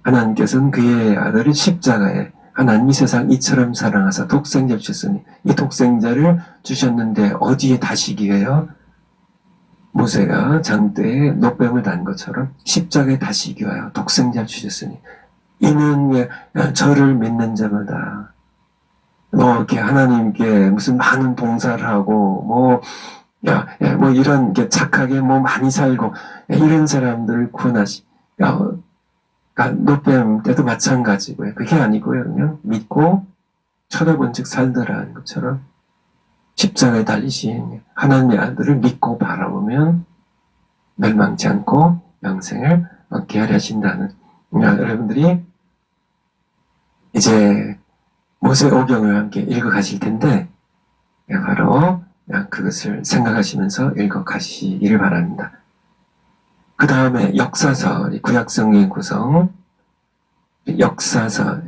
[SPEAKER 1] 하나님께서는 그의 아들을 십자가에 하나님이 세상 이처럼 사랑하사 독생자 주셨으니 이 독생자를 주셨는데 어디에 다시기 위하여 모세가 장대에 노뱀을 단 것처럼 십자가에 다시기 위하여 독생자 주셨으니 이는 저를 믿는 자마다 이렇게 하나님께 무슨 많은 봉사를 하고 이런 게 착하게 많이 살고 이런 사람들을 노뱀 때도 마찬가지고요. 그게 아니고요. 그냥 믿고 쳐다본 즉 살더라는 것처럼 십자가에 달리신 하나님의 아들을 믿고 바라보면 멸망치 않고 영생을 얻게 하려 하신다는. 여러분들이 이제 모세 오경을 함께 읽어 가실 텐데 바로 그것을 생각하시면서 읽어 가시기를 바랍니다. 그 다음에 역사서, 구약성경의 구성, 역사서가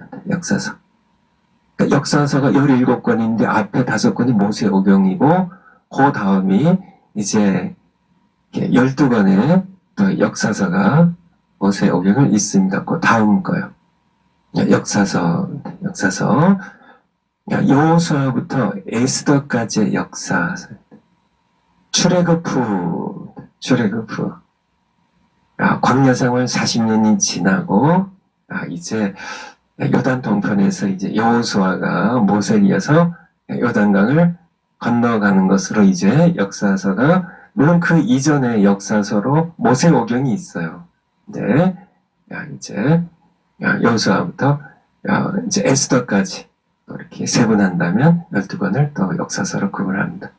[SPEAKER 1] 17권인데 앞에 5권이 모세 오경이고 그 다음이 이제 12권의 또 역사서가 모세 오경을 있습니다. 그 다음 거요. 역사서 역사서. 여호수아부터 에스더까지의 역사. 출애굽 후 광야 생활 40년이 지나고 이제 요단 동편에서 이제 여호수아가 모세를 이어서 요단강을 건너가는 것으로 이제 역사서가, 물론 그 이전의 역사서로 모세오경이 있어요. 네, 이제 여호수아부터 이제 에스더까지 이렇게 세분한다면 12권을 또 역사서로 구분합니다.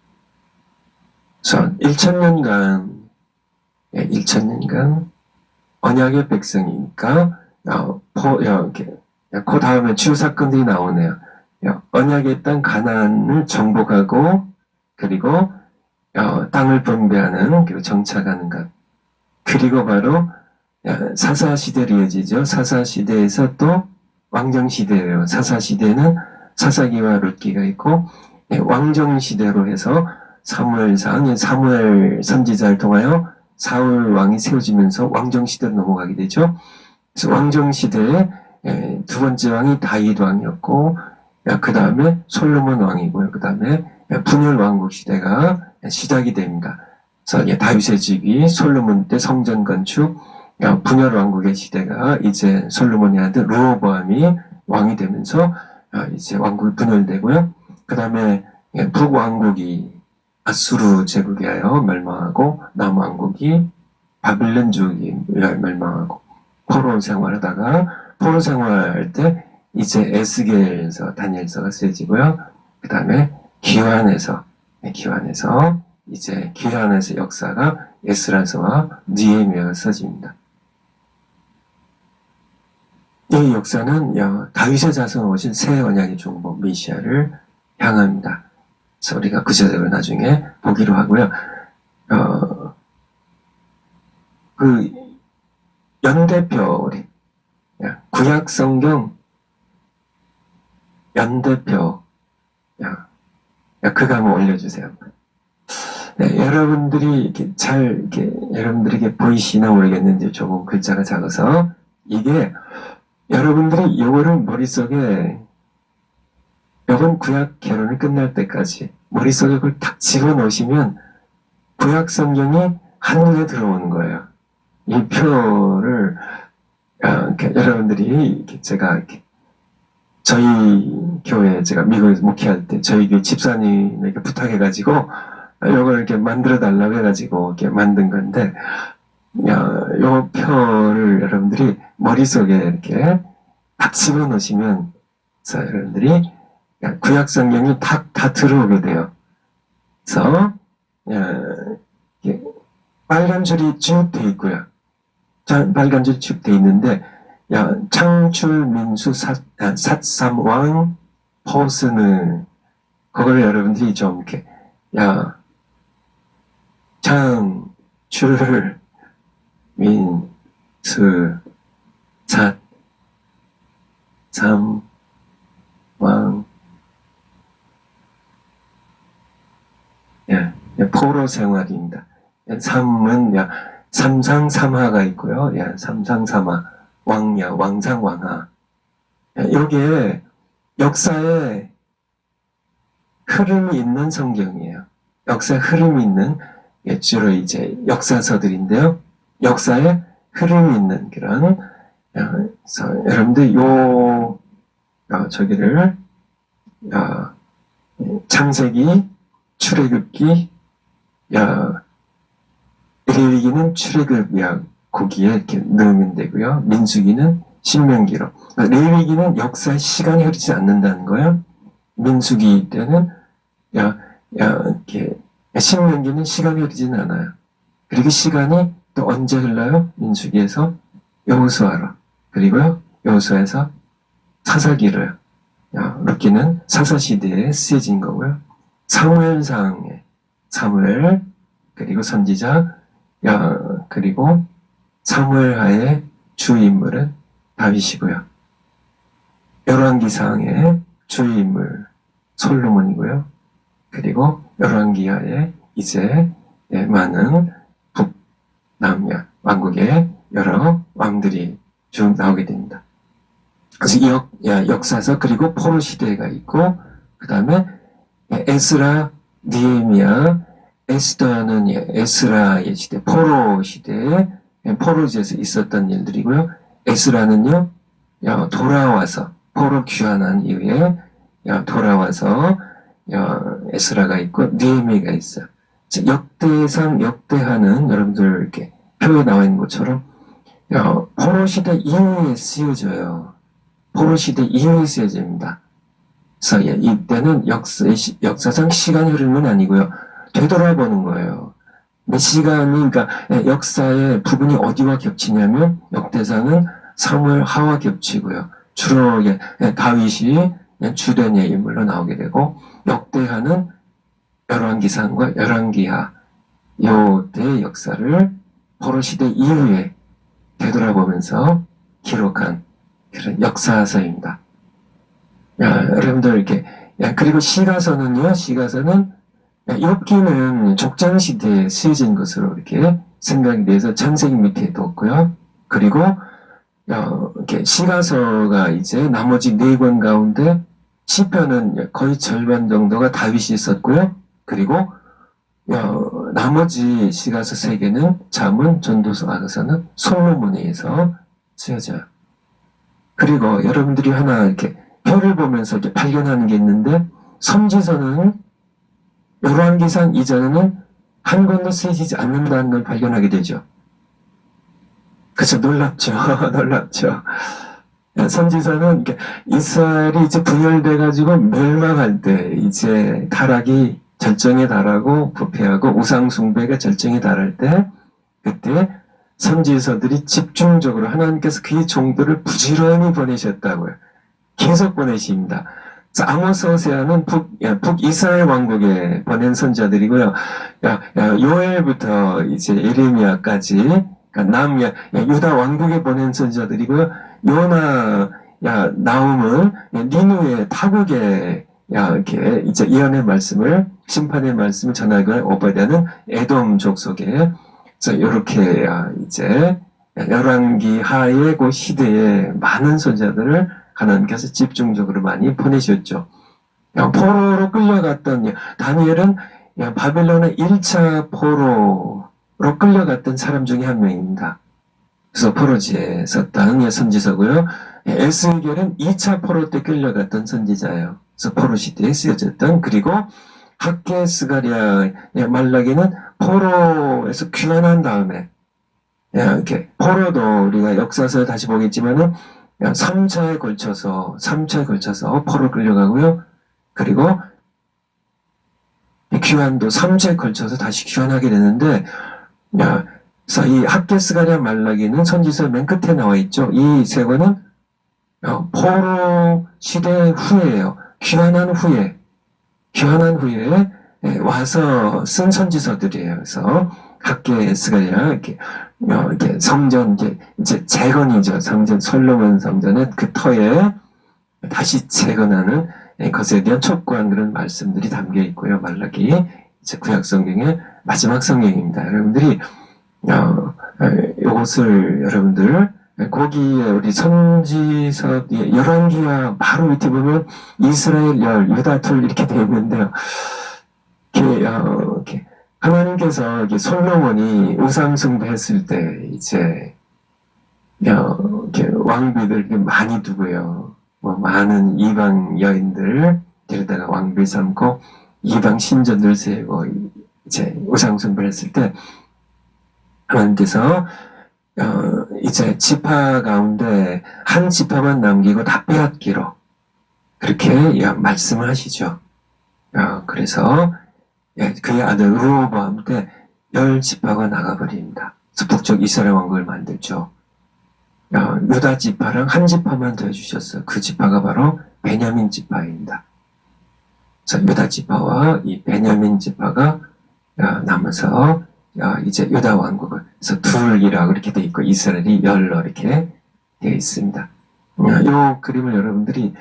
[SPEAKER 1] 그래서 1000년간 언약의 백성이니까 그 다음에 주요 사건들이 나오네요. 언약의 땅 가나안을 정복하고, 그리고 땅을 분배하는, 그리고 정착하는 것. 그리고 바로 사사시대로 이어지죠. 사사시대에서 또 왕정시대예요. 사사시대는 사사기와 룻기가 있고, 왕정시대로 해서 사무엘상, 사무엘 선지자를 통하여 사울 왕이 세워지면서 왕정시대로 넘어가게 되죠. 그래서 왕정시대에 두 번째 왕이 다윗 왕이었고, 그 다음에 솔로몬 왕이고요. 그 다음에 분열 왕국 시대가 시작이 됩니다. 그래서 다윗의 즉위, 솔로몬 때 성전 건축, 분열 왕국의 시대가 이제 솔로몬의 아들 르호보암이 왕이 되면서 이제 왕국이 분열되고요. 그 다음에 북왕국이 아수르 제국에 하여 멸망하고, 남왕국이 바빌론족이 멸망하고, 포로 생활하다가, 포로 생활할 때 이제 에스겔서, 다니엘서가 쓰여지고요. 그 다음에 기환에서 이제 기환에서 역사가 에스라서와 느헤미야가 써집니다. 이 역사는 다윗의 자손 오신 새 언약의 중보 메시아를 향합니다. 그래서 우리가 구체적으로 나중에 보기로 하고요. 그 연대표, 우리 구약 성경 연대표, 그거 한번 올려주세요. 여러분들이 이렇게 여러분들에게 보이시나 모르겠는데 조금 글자가 작아서, 이게 여러분들이 요거를 머릿속에, 요번 구약 개론이 끝날 때까지 머릿속에 그걸 딱 집어넣으시면 구약 성경이 한눈에 들어오는 거예요. 이 표를 여러분들이 제가 저희 교회, 제가 미국에서 목회할 때 저희 교회 집사님에게 부탁해가지고 요걸 이렇게 만들어 달라고 해가지고 이렇게 만든 건데, 요 표를 여러분들이 머릿속에 이렇게 딱 집어넣으시면, 그래서 여러분들이 구약 성경이 다 들어오게 돼요. 그래서 빨간 줄이 쭉 돼 있고요. 빨간 줄이 쭉 돼 있는데, 창출, 민수, 삿삼왕, 포스는, 그걸 여러분들이 좀 이렇게, 창출, 민수, 삿삼왕, 포로 생활입니다. 3은 삼상삼하가 있고요. 삼상삼하, 왕야, 왕상왕하. 여기에 역사에 흐름이 있는 성경이에요. 역사에 흐름이 있는, 주로 이제 역사서들인데요. 역사에 흐름이 있는 그런, 그래서 여러분들 저기를, 창세기, 출애굽기, 레위기는 출애굽 거기에 이렇게 넣으면 되고요. 민수기는 신명기로. 레위기는 역사의 시간이 흐르지 않는다는 거예요. 민수기 때는 이렇게 신명기는 시간이 흐르지는 않아요. 그리고 시간이 또 언제 흘러요? 민수기에서 여호수아로, 그리고요 여호수아에서 사사기로요. 룻기는 사사시대에 쓰여진 거고요. 사무엘상에 사무엘, 그리고 선지자, 그리고 사무엘하의 주인물은 다윗이고요. 열왕기상의 주인물 솔로몬이고요. 그리고 열왕기하에 이제 많은 북남야 왕국의 여러 왕들이 쭉 나오게 됩니다. 그래서 역사서 그리고 포로 시대가 있고 그 다음에 에스라, 느헤미야, 에스더는 에스라의 시대, 포로 시대에 포로지에서 있었던 일들이고요. 에스라는요 돌아와서 포로 귀환한 이후에 돌아와서 에스라가 있고 느헤미야가 있어요. 역대상 역대하는 여러분들 이렇게 표에 나와 있는 것처럼 포로 시대 이후에 쓰여져요. 포로 시대 이후에 쓰여집니다. 그래서 이때는 역사상 시간이 흐르는 건 아니고요. 되돌아보는 거예요. 시간이 그러니까 역사의 부분이 어디와 겹치냐면 역대상은 사무엘하와 겹치고요. 주로 다윗이 주된 인물로 나오게 되고 역대하는 열왕기상과 열왕기하 요 때의 역사를 포로 시대 이후에 되돌아보면서 기록한 그런 역사서입니다. 여러분들 이렇게 그리고 시가서는 욥기는 족장 시대에 쓰여진 것으로 이렇게 생각이 돼서 창세기 밑에 뒀고요. 그리고 이렇게 시가서가 이제 나머지 4권 가운데 시편은 거의 절반 정도가 다윗이 썼고요. 그리고 나머지 시가서 3개는 잠언, 전도서, 아가서는 솔로몬에 의해서 쓰여져요. 그리고 여러분들이 하나 이렇게 표를 보면서 이렇게 발견하는 게 있는데 선지서는 열왕기상 이전에는 한 권도 쓰여지지 않는다는 걸 발견하게 되죠. 그쵸, 놀랍죠. 놀랍죠. 선지서는 이스라엘이 이제 분열돼가지고 멸망할 때 이제 타락이 절정에 달하고 부패하고 우상숭배가 절정에 달할 때 그때 선지서들이 집중적으로 하나님께서 그의 종들을 부지런히 보내셨다고요. 계속 보내십니다. 아모스 호세아는 북이스라엘 왕국에 보낸 선지자들이고요. 요엘부터 이제 예레미야까지 그러니까 유다 왕국에 보낸 선지자들이고요. 요나, 나움은 니누의 타국에 이렇게 이제 예언의 말씀을 심판의 말씀을 전하고 오바댜는 에돔 족속에 그래서 이렇게 이제 열왕기 하의 그 시대에 많은 선지자들을 하나님께서 집중적으로 많이 보내셨죠. 포로로 끌려갔던 다니엘은 바벨론의 1차 포로로 끌려갔던 사람 중에 한 명입니다. 그래서 포로지에 썼던 선지서고요. 에스겔은 2차 포로 때 끌려갔던 선지자예요. 그래서 포로 시대에 쓰여졌던 그리고 학개, 스가랴, 말라기는 포로에서 귀환한 다음에 이렇게 포로도 우리가 역사서 다시 보겠지만은 3차에 걸쳐서 포로 끌려가고요. 그리고 귀환도 3차에 걸쳐서 다시 귀환하게 되는데 그래서 이 학개, 스가랴, 말라기는 선지서 맨 끝에 나와 있죠. 이 세 권은 포로 시대 후에요. 귀환한 후에 와서 쓴 선지서들이에요. 그래서 학개, 스가랴 이렇게 성전 이제 재건이죠. 성전 솔로몬 성전의 그 터에 다시 재건하는 것에 대한 촉구한 그런 말씀들이 담겨 있고요. 말라기 이제 구약 성경의 마지막 성경입니다. 여러분들이 이것을 여러분들 거기에 우리 선지서 열왕기와 바로 밑에 보면 이스라엘 열, 유다 둘 이렇게 되어 있는데요. 이렇게 하나님께서 솔로몬이 우상숭배했을 때 이제 이렇게 왕비들 많이 두고요. 많은 이방 여인들 데려다가 왕비 삼고 이방 신전들 세우고 이제 우상숭배했을 때 하나님께서 이제 지파 가운데 한 지파만 남기고 다 빼앗기로 그렇게 말씀을 하시죠. 그래서 그의 아들 르호보암 때 10지파가 나가버립니다. 그래서 북쪽 이스라엘 왕국을 만들죠. 유다 지파랑 한 지파만 더 해주셨어요. 그 지파가 바로 베냐민 지파입니다. 그래서 유다 지파와 이 베냐민 지파가 남아서 이제 유다 왕국을 그래서 둘이라고 이렇게 되어 있고 이스라엘이 열로 이렇게 되어 있습니다. 이 그림을 여러분들이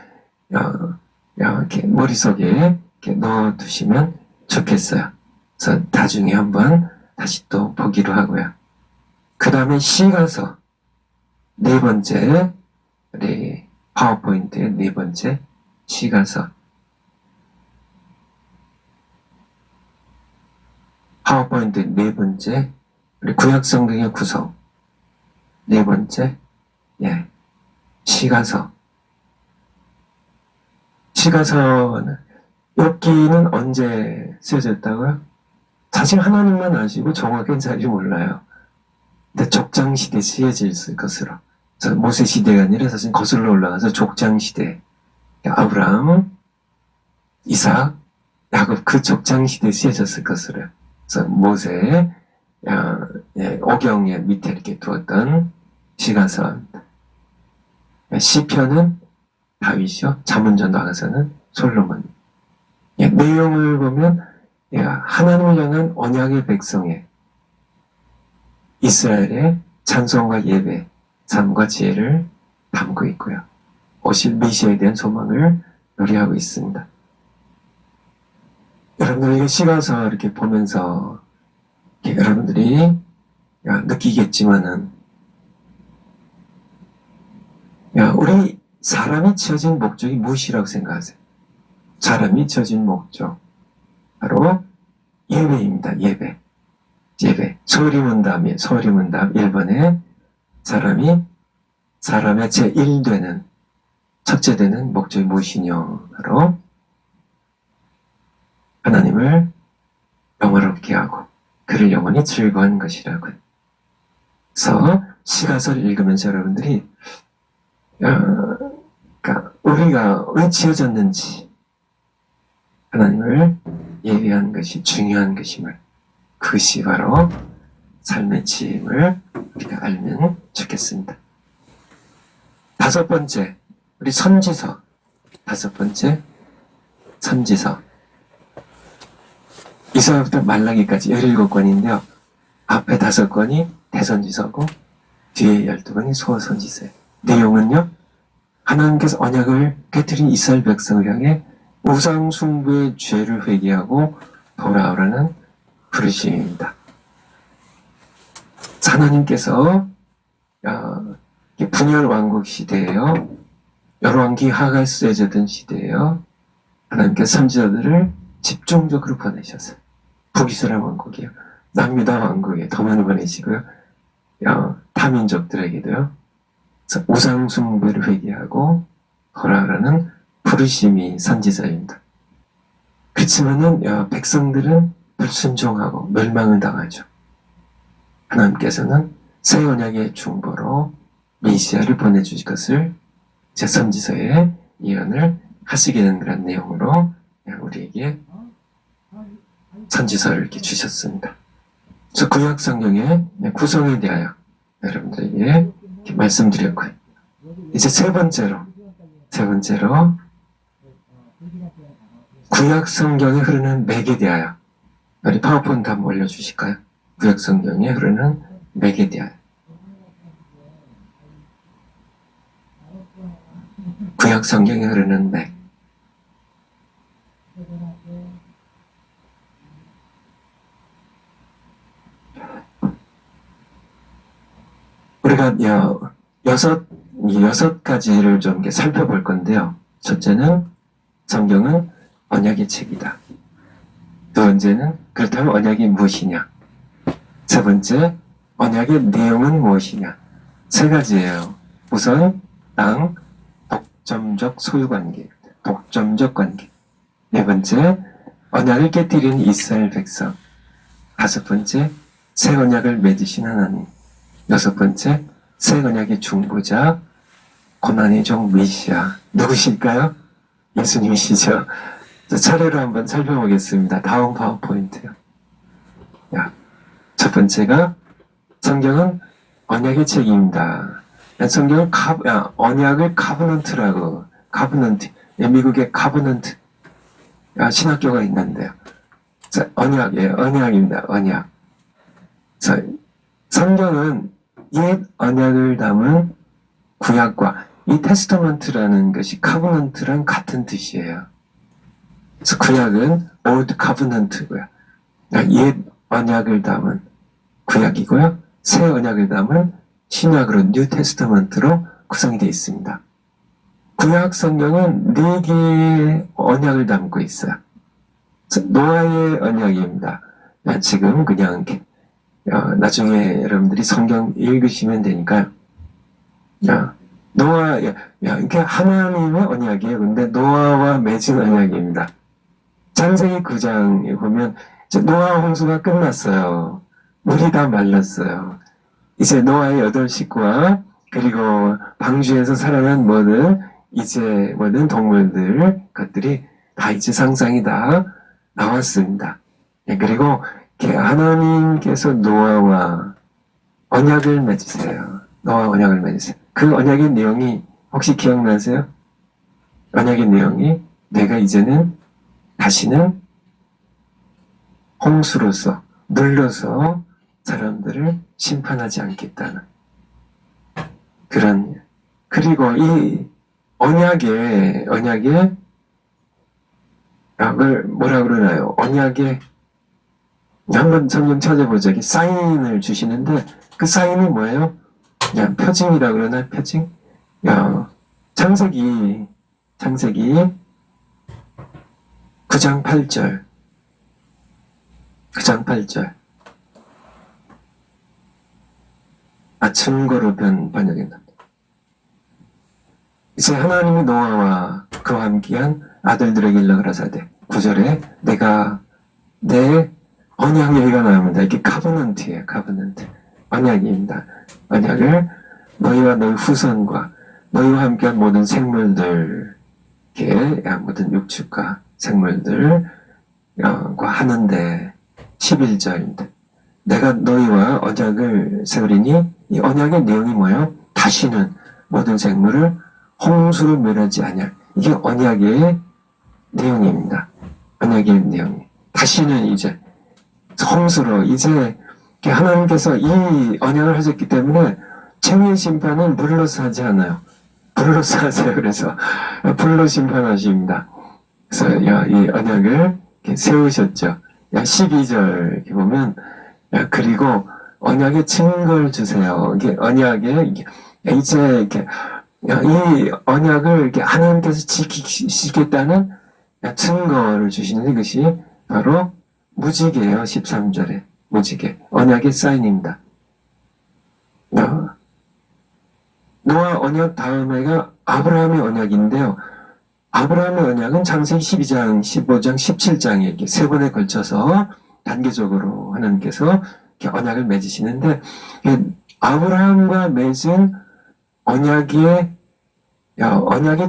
[SPEAKER 1] 이렇게 머릿속에 이렇게 넣어두시면 좋겠어요. 그래서 나중에 한번 다시 또 보기로 하고요. 그 다음에 시가서 네 번째 우리 파워포인트의 네 번째, 시가서. 파워포인트 네 번째, 우리 구약성경의 구성. 네 번째, 시가서. 시가서는, 욥기는 언제 쓰여졌다고요? 사실 하나님만 아시고 정확한 잘 몰라요. 근데 족장시대 쓰여질 것으로. 모세시대가 아니라 사실 거슬러 올라가서 족장시대. 아브라함, 이삭, 야곱 그 족장시대에 쓰여졌을 것으로. 그래서 모세, 오경에 밑에 이렇게 두었던 시가서. 시편은 다윗이요. 잠언전 나가서는 솔로몬. 내용을 보면 하나님을 향한 언약의 백성의 이스라엘의 찬송과 예배, 삶과 지혜를 담고 있고요. 오실 메시아에 대한 소망을 노래하고 있습니다. 여러분들에게 시가서 이렇게 보면서 여러분들이 느끼겠지만은 우리 사람이 지어진 목적이 무엇이라고 생각하세요? 사람이 지어진 목적 바로 예배입니다. 예배. 소리문답 1번에 사람의 제1되는 첫째 되는 목적이 무엇이냐? 바로 하나님을 영화롭게 하고 그를 영원히 즐거워하는 것이라고요. 그래서 시가서를 읽으면서 여러분들이 그러니까 우리가 왜 지어졌는지 하나님을 예배하는 것이 중요한 것임을, 그것이 바로 삶의 지혜임을 우리가 알면 좋겠습니다. 다섯 번째, 우리 선지서. 다섯 번째, 선지서. 이사야부터 말라기까지 17권인데요. 앞에 5권이 대선지서고 뒤에 12권이 소선지서예요. 내용은요, 하나님께서 언약을 깨뜨린 이스라엘 백성을 향해 우상숭배의 죄를 회개하고 돌아오라는 부르심입니다. 하나님께서 분열 왕국 시대예요. 열왕기 하가 쓰여졌던 시대예요. 하나님께서 선지자들을 집중적으로 보내셔서 북이스라엘 왕국이요, 남유다 왕국에 더 많이 보내시고요, 타민족들에게도요, 우상숭배를 회개하고 돌아오라는 부르심이 선지자입니다. 그렇지만은 백성들은 불순종하고 멸망을 당하죠. 하나님께서는 새 언약의 중보로 메시아를 보내주실 것을 제 선지서에 예언을 하시게 된 그런 내용으로 우리에게 선지서를 이렇게 주셨습니다. 그래서 구약 성경의 구성에 대하여 여러분들에게 이렇게 말씀드렸고요. 이제 세 번째로 구약 성경에 흐르는 맥에 대하여, 우리 파워포인트 한번 올려주실까요? 구약 성경에 흐르는 맥에 대하여. 구약 성경에 흐르는 맥. 우리가 여섯 가지를 좀 이렇게 살펴볼 건데요. 첫째는 성경은 언약의 책이다. 두 번째는 그렇다면 언약이 무엇이냐? 세 번째, 언약의 내용은 무엇이냐? 세 가지예요. 우선 땅, 독점적 소유관계, 독점적 관계. 네 번째, 언약을 깨뜨리는 이스라엘 백성. 다섯 번째, 새 언약을 맺으신 하나님. 여섯 번째, 새 언약의 중보자, 고난의 종 메시아. 누구실까요? 예수님이시죠. 차례로 한번 살펴보겠습니다. 다음 파워포인트요. 첫 번째가 성경은 언약의 책입니다. 성경은 언약을 카브넌트라고, 미국의 카브넌트 신학교가 있는데요. 언약이에요. 언약입니다. 언약. 성경은 옛 언약을 담은 구약과 이 테스터먼트라는 것이 카브넌트랑 같은 뜻이에요. 그래서 구약은 Old Covenant고요. 옛 언약을 담은 구약이고요. 새 언약을 담은 신약으로 New Testament로 구성이 되어 있습니다. 구약 성경은 4개의 언약을 담고 있어요. 노아의 언약입니다. 지금 그냥 이렇게 나중에 여러분들이 성경 읽으시면 되니까요. 노아, 이게 하나님의 언약이에요. 근데 노아와 맺은 언약입니다. 창세기 9장에 보면 노아 홍수가 끝났어요. 물이 다 말랐어요. 이제 노아의 8 식구와 그리고 방주에서 살아난 모든 동물들 것들이 다 이제 상상이 다 나왔습니다. 그리고 하나님께서 노아와 언약을 맺으세요. 노아와 언약을 맺으세요. 그 언약의 내용이 혹시 기억나세요? 언약의 내용이 내가 이제는 다시는 홍수로서 물로서 사람들을 심판하지 않겠다는 그런, 그리고 이 언약의 그걸 뭐라 그러나요? 언약의 한번 성경 찾아보자. 사인을 주시는데 그 사인이 뭐예요? 표징이라 그러나 표징? 창세기 9장 8절. 9장 8절. 증거로 번역된다. 이제 하나님이 노아와 그와 함께한 아들들에게 일러 가라사대 9절에 내가 내 언약 얘기가 나옵니다. 이게 카버넌트예요. 카버넌트. 언약입니다. 언약을 너희와 너희 후손과 너희와 함께한 모든 생물들, 모든 육축과 생물들과 하는데 11절인데 내가 너희와 언약을 세우리니 이 언약의 내용이 뭐예요? 다시는 모든 생물을 홍수로 멸하지 아니할. 이게 언약의 내용입니다. 언약의 내용. 다시는 이제 홍수로 이제 하나님께서 이 언약을 하셨기 때문에 책임 심판은 불로서 하지 않아요. 불로서 하세요. 그래서 불로 심판하십니다. 그래서 이 언약을 세우셨죠. 12절 이렇게 보면 그리고 언약의 증거를 주세요. 이게 언약의 이제 이렇게 이 언약을 이렇게 하나님께서 지키시겠다는 증거를 주시는 이것이 바로 무지개예요. 13절에 무지개 언약의 사인입니다. 노아 언약 다음에가 아브라함의 언약인데요. 아브라함의 언약은 창세기 12장, 15장, 17장에 이렇게 3번에 걸쳐서 단계적으로 하나님께서 이렇게 언약을 맺으시는데 아브라함과 맺은 언약의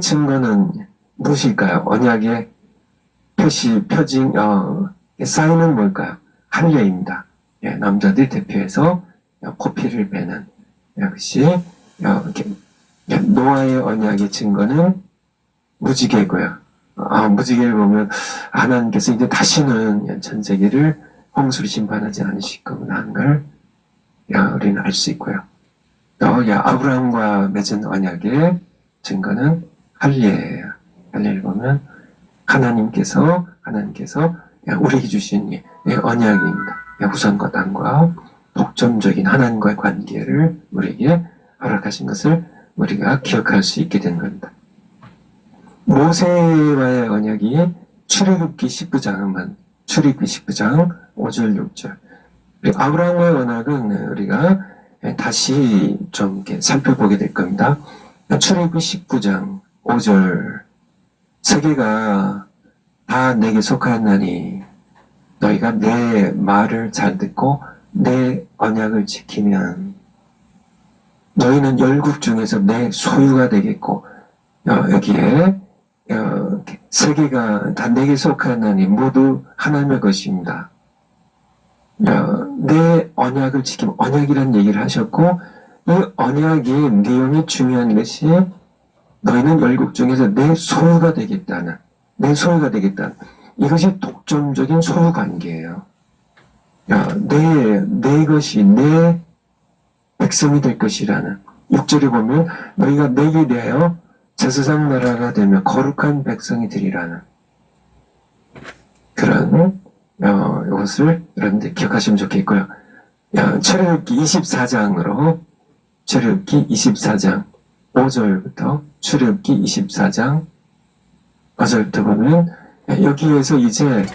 [SPEAKER 1] 증거는 무엇일까요? 언약의 표징, 사인은 뭘까요? 할례입니다. 남자들이 대표해서 코피를 베는 역시 노아의 언약의 증거는 무지개고요. 무지개를 보면 하나님께서 이제 다시는 전 세계를 홍수로 심판하지 않으실 거구나 하는 걸 우리는 알 수 있고요. 또 아브라함과 맺은 언약의 증거는 할례예요. 할례를 보면 하나님께서 우리에게 주신 언약입니다. 후손과 땅과 독점적인 하나님과의 관계를 우리에게 허락하신 것을 우리가 기억할 수 있게 된 겁니다. 모세와의 언약이 출애굽기 19장 5절 6절. 아브라함과의 언약은 우리가 다시 좀 이렇게 살펴보게 될 겁니다. 출애굽기 19장 5절 세계가 다 내게 속하나니 너희가 내 말을 잘 듣고 내 언약을 지키면 너희는 열국 중에서 내 소유가 되겠고 여기에 세계가 다 내게 속하나니 모두 하나님의 것입니다. 내 언약을 지키면 언약이라는 얘기를 하셨고 이 언약의 내용이 중요한 것이 너희는 열국 중에서 내 소유가 되겠다는 이것이 독점적인 소유 관계예요. 내 것이 내 백성이 될 것이라는 6절에 보면 너희가 내게 대하여 제사장 나라가 되며 거룩한 백성이 되리라는 그런 이것을 여러분들 기억하시면 좋겠고요. 출애굽기 24장으로 출애굽기 24장 5절부터 출애굽기 24장 5절부터 보면 여기에서 이제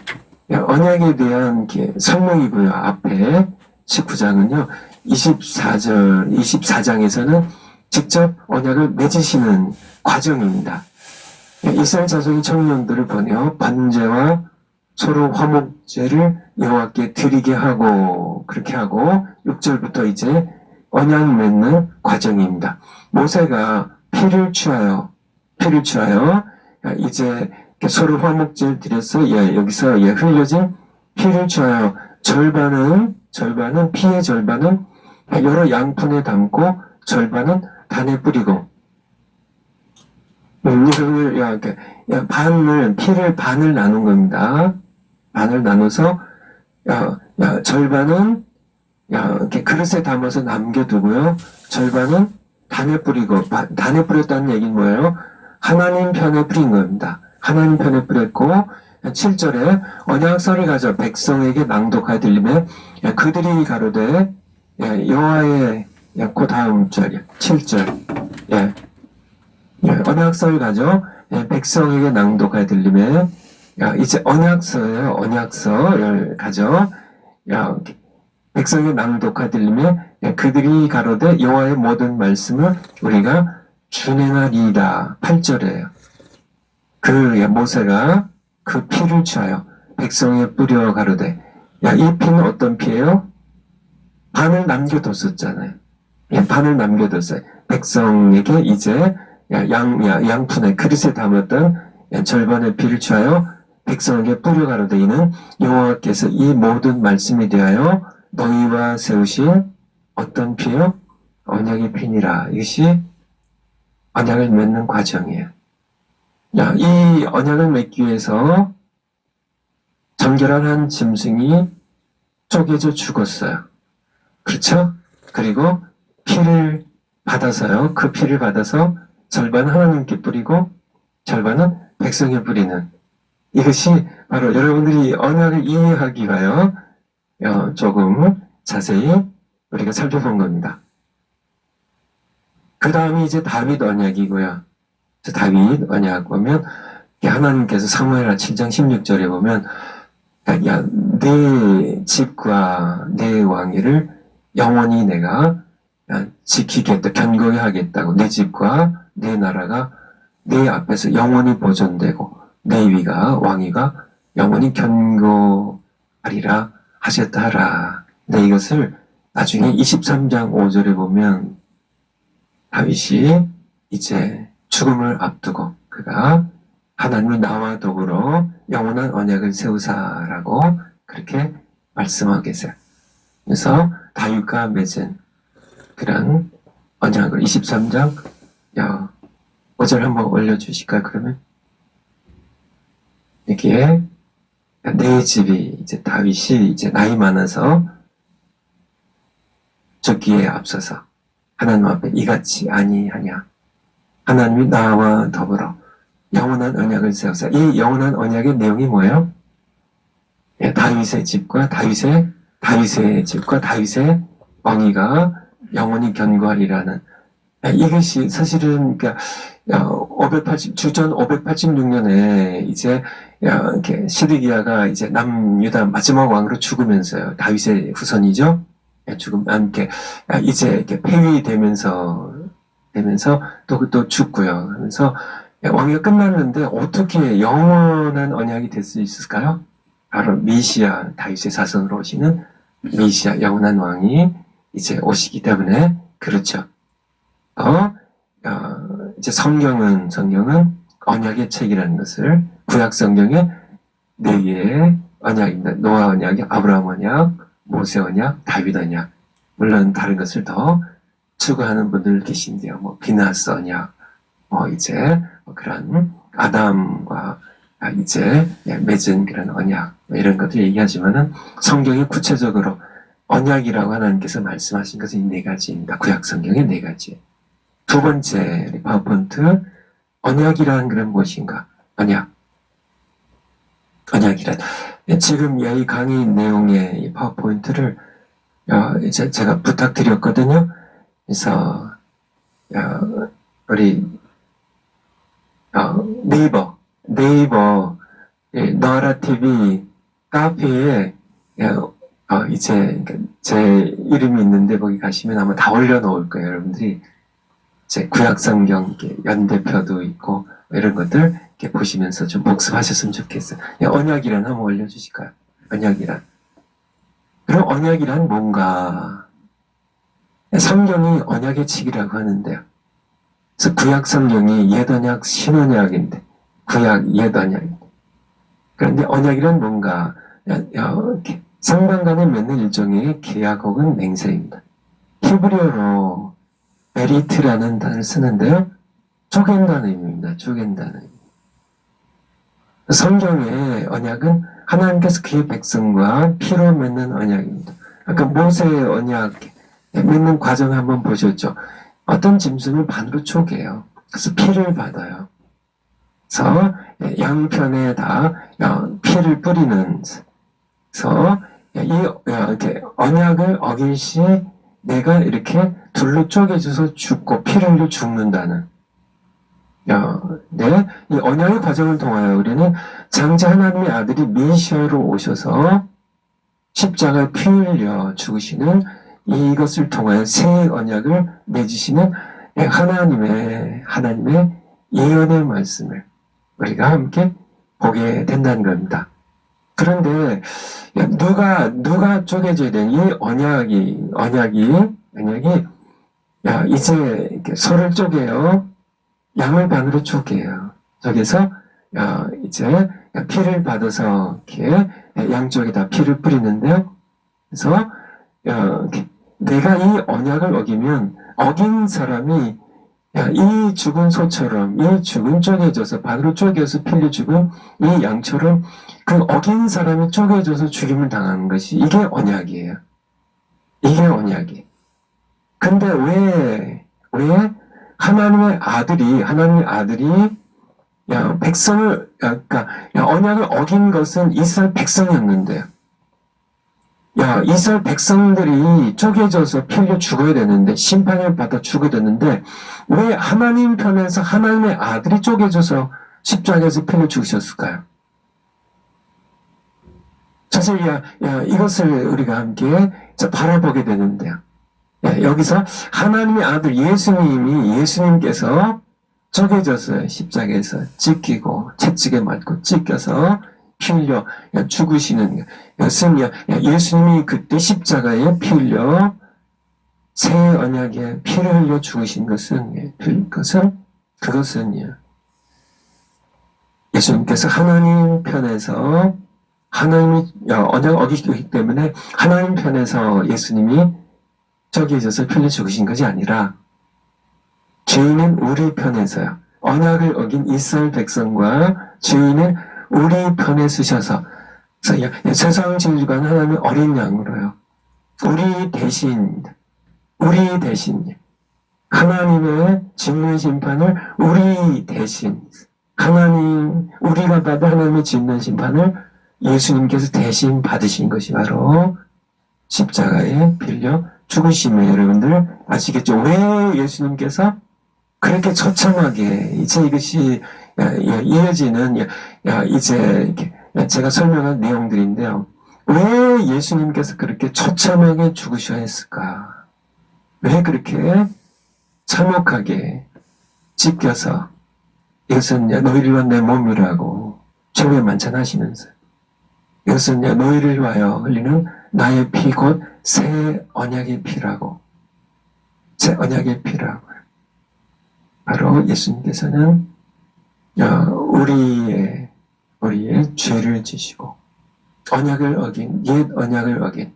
[SPEAKER 1] 언약에 대한 설명이고요. 앞에 19장은요. 24장에서는 직접 언약을 맺으시는 과정입니다. 이스라엘 자손이 청년들을 보내어 번제와 서로 화목제를 여호와께 드리게 하고 그렇게 하고 6절부터 이제 언약 맺는 과정입니다. 모세가 피를 취하여 이제 서로 화목제를 드려서 여기서 흘려진 피를 취하여 절반은 피의 절반은 여러 양푼에 담고 절반은 단에 뿌리고 피를 반을 나눈 겁니다. 반을 나눠서 절반은 이렇게 그릇에 담아서 남겨두고요. 절반은 단에 뿌리고 단에 뿌렸다는 얘기는 뭐예요? 하나님 편에 뿌린 겁니다. 하나님 편에 뿌렸고 7절에 언약서를 가져 백성에게 낭독하여 들리며 그들이 가로되 여호와의 그 다음 절 7절 언약서를 가져 백성에게 낭독하여 들리며 이제 언약서예요. 언약서를 가져 백성에게 낭독하여 들리며 그들이 가로되 여호와의 모든 말씀을 우리가 준행하리이다. 8절이에요. 모세가 그 피를 취하여 백성에 뿌려 가로되 이 피는 어떤 피예요? 반을 남겨뒀었잖아요. 반을 남겨뒀어요. 백성에게 이제 양푼에 그릇에 담았던 절반의 피를 취하여 백성에게 뿌려 가로되 이는 여호와께서 이 모든 말씀에 대하여 너희와 세우신 어떤 피요? 언약의 피니라. 이것이 언약을 맺는 과정이에요. 이 언약을 맺기 위해서 정결한 한 짐승이 쪼개져 죽었어요. 그렇죠? 그리고 피를 받아서요. 그 피를 받아서 절반은 하나님께 뿌리고 절반은 백성에 뿌리는 이것이 바로 여러분들이 언약을 이해하기 위하여 조금 자세히 우리가 살펴본 겁니다. 그 다음이 이제 다윗 언약이고요. 다윗 언약 보면 하나님께서 사무엘하 7장 16절에 보면 내 집과 내 왕위를 영원히 내가 지키겠다, 견고히 하겠다고. 내 집과 내 나라가 내 앞에서 영원히 보존되고 내 왕위가 영원히 견고하리라 하셨다 하라. 근데 이것을 나중에 23장 5절에 보면 다윗이 이제 죽음을 앞두고 그가 하나님이 나와 더불어 영원한 언약을 세우사라고 그렇게 말씀하고 계세요. 그래서 다윗과 맺은 그런 언약을 23장 5절 한번 올려주실까요? 그러면 여기에 내 집이 이제 다윗이 이제 나이 많아서 죽기에 앞서서 하나님 앞에 이같이 아니하냐. 하나님이 나와 더불어 영원한 언약을 세우사. 이 영원한 언약의 내용이 뭐예요? 다윗의 집과 다윗의 집과 다윗의 왕위가 영원히 견고하리라는 이것이 사실은 주전 586년에 이제 이렇게 시드기야가 이제 남유다 마지막 왕으로 죽으면서요. 다윗의 후손이죠. 함께 이제 이렇게 폐위되면서 또 죽고요. 그래서 왕위가 끝났는데 어떻게 영원한 언약이 될 수 있을까요? 바로 메시아, 다윗의 자손으로 오시는 메시아 영원한 왕이 이제 오시기 때문에 그렇죠. 이제 성경은 언약의 책이라는 것을 구약 성경에 4개의 언약입니다. 노아 언약, 아브라함 언약, 모세 언약, 다윗 언약. 물론 다른 것을 더 추구하는 분들 계신데요. 비나스 언약, 그런 아담과 이제 맺은 그런 언약 이런 것들 얘기하지만은 성경이 구체적으로 언약이라고 하나님께서 말씀하신 것은 이 4가지입니다. 구약 성경의 4가지. 두 번째 파워포인트 언약이라는 것은 무엇인가? 언약이란 지금 이 강의 내용의 이 파워포인트를 이제 제가 부탁드렸거든요. 그래서 우리 네이버 너라 TV 카페에 이제 제 이름이 있는데 거기 가시면 아마 다 올려놓을 거예요. 여러분들이 제 구약성경 이렇게 연대표도 있고 이런 것들 이렇게 보시면서 좀 복습하셨으면 좋겠어요. 언약이란 한번 올려주실까요? 언약이란. 그럼 언약이란 뭔가? 성경이 언약의 책이라고 하는데요. 그래서 구약 성경이 옛 언약, 신 언약인데 구약, 옛 언약인데. 그런데 언약이란 뭔가? 상관 간에 맺는 일종의 계약 혹은 맹세입니다. 히브리어로 베리트라는 단어를 쓰는데요. 쪼갠다는 의미입니다. 쪼갠다는 의미. 성경의 언약은 하나님께서 그의 백성과 피로 맺는 언약입니다. 아까 모세의 언약 맺는 과정을 한번 보셨죠. 어떤 짐승을 반으로 쪼개요. 그래서 피를 받아요. 그래서 양편에 다 피를 뿌리는. 그래서 이렇게 언약을 어길 시 내가 이렇게 둘로 쪼개져서 죽고 피를 흘려 죽는다는. 이 언약의 과정을 통하여 우리는 장차 하나님의 아들이 메시아로 오셔서 십자가에 피 흘려 죽으시는 이것을 통하여 새 언약을 맺으시는 하나님의 예언의 말씀을 우리가 함께 보게 된다는 겁니다. 그런데 누가 쪼개져야 되는 이 언약이 이제 이렇게 소를 쪼개요. 양을 반으로 쪼개요. 저기서 이제 피를 받아서 이렇게 양쪽에다 피를 뿌리는데요. 그래서 내가 이 언약을 어기면 어긴 사람이 이 죽은 소처럼 이 죽은 쪼개져서 반으로 쪼개서 필려 죽은 이 양처럼 그 어긴 사람이 쪼개져서 죽임을 당하는 것이 이게 언약이에요. 이게 언약이에요. 근데 왜 하나님의 아들이 백성을 언약을 어긴 것은 이스라엘 백성이었는데요. 이스라엘 백성들이 쪼개져서 피 흘려 죽어야 되는데 심판을 받아 죽어야 되는데 왜 하나님 편에서 하나님의 아들이 쪼개져서 십자가에서 피 흘려 죽으셨을까요? 사실 이것을 우리가 함께 바라보게 되는데요. 여기서 하나님의 아들 예수님께서 쪼개져서 십자가에서 찢기고 채찍에 맞고 찢겨서 피 흘려 죽으시는 것은 예수님이 그때 십자가에 피 흘려 새 언약에 피를 흘려 죽으신 것은 예수님께서 하나님 편에서 하나님이 언약을 어기기 때문에 하나님 편에서 예수님이 쪼개져서 피 흘려 죽으신 것이 아니라 죄인은 우리 편에서요. 언약을 어긴 이스라엘 백성과 죄인은 우리 편에 서셔서 세상 진리관 하나님의 어린 양으로요. 우리 대신 하나님의 진노의 심판을 우리 대신 우리가 받은 하나님의 진노의 심판을 예수님께서 대신 받으신 것이 바로 십자가에 빌려 죽으심이에요. 여러분들 아시겠죠? 왜 예수님께서 그렇게 처참하게 이제 이것이 이어지는 이제 제가 설명한 내용들인데요. 왜 예수님께서 그렇게 처참하게 죽으셔야 했을까? 왜 그렇게 참혹하게 찢겨서 이것은 너희를 위한 내 몸이라고 죄에 만찬하시면서 이것은 너희를 위하여 흘리는 나의 피 곧 새 언약의 피라고 바로 예수님께서는 우리의 죄를 지시고 옛 언약을 어긴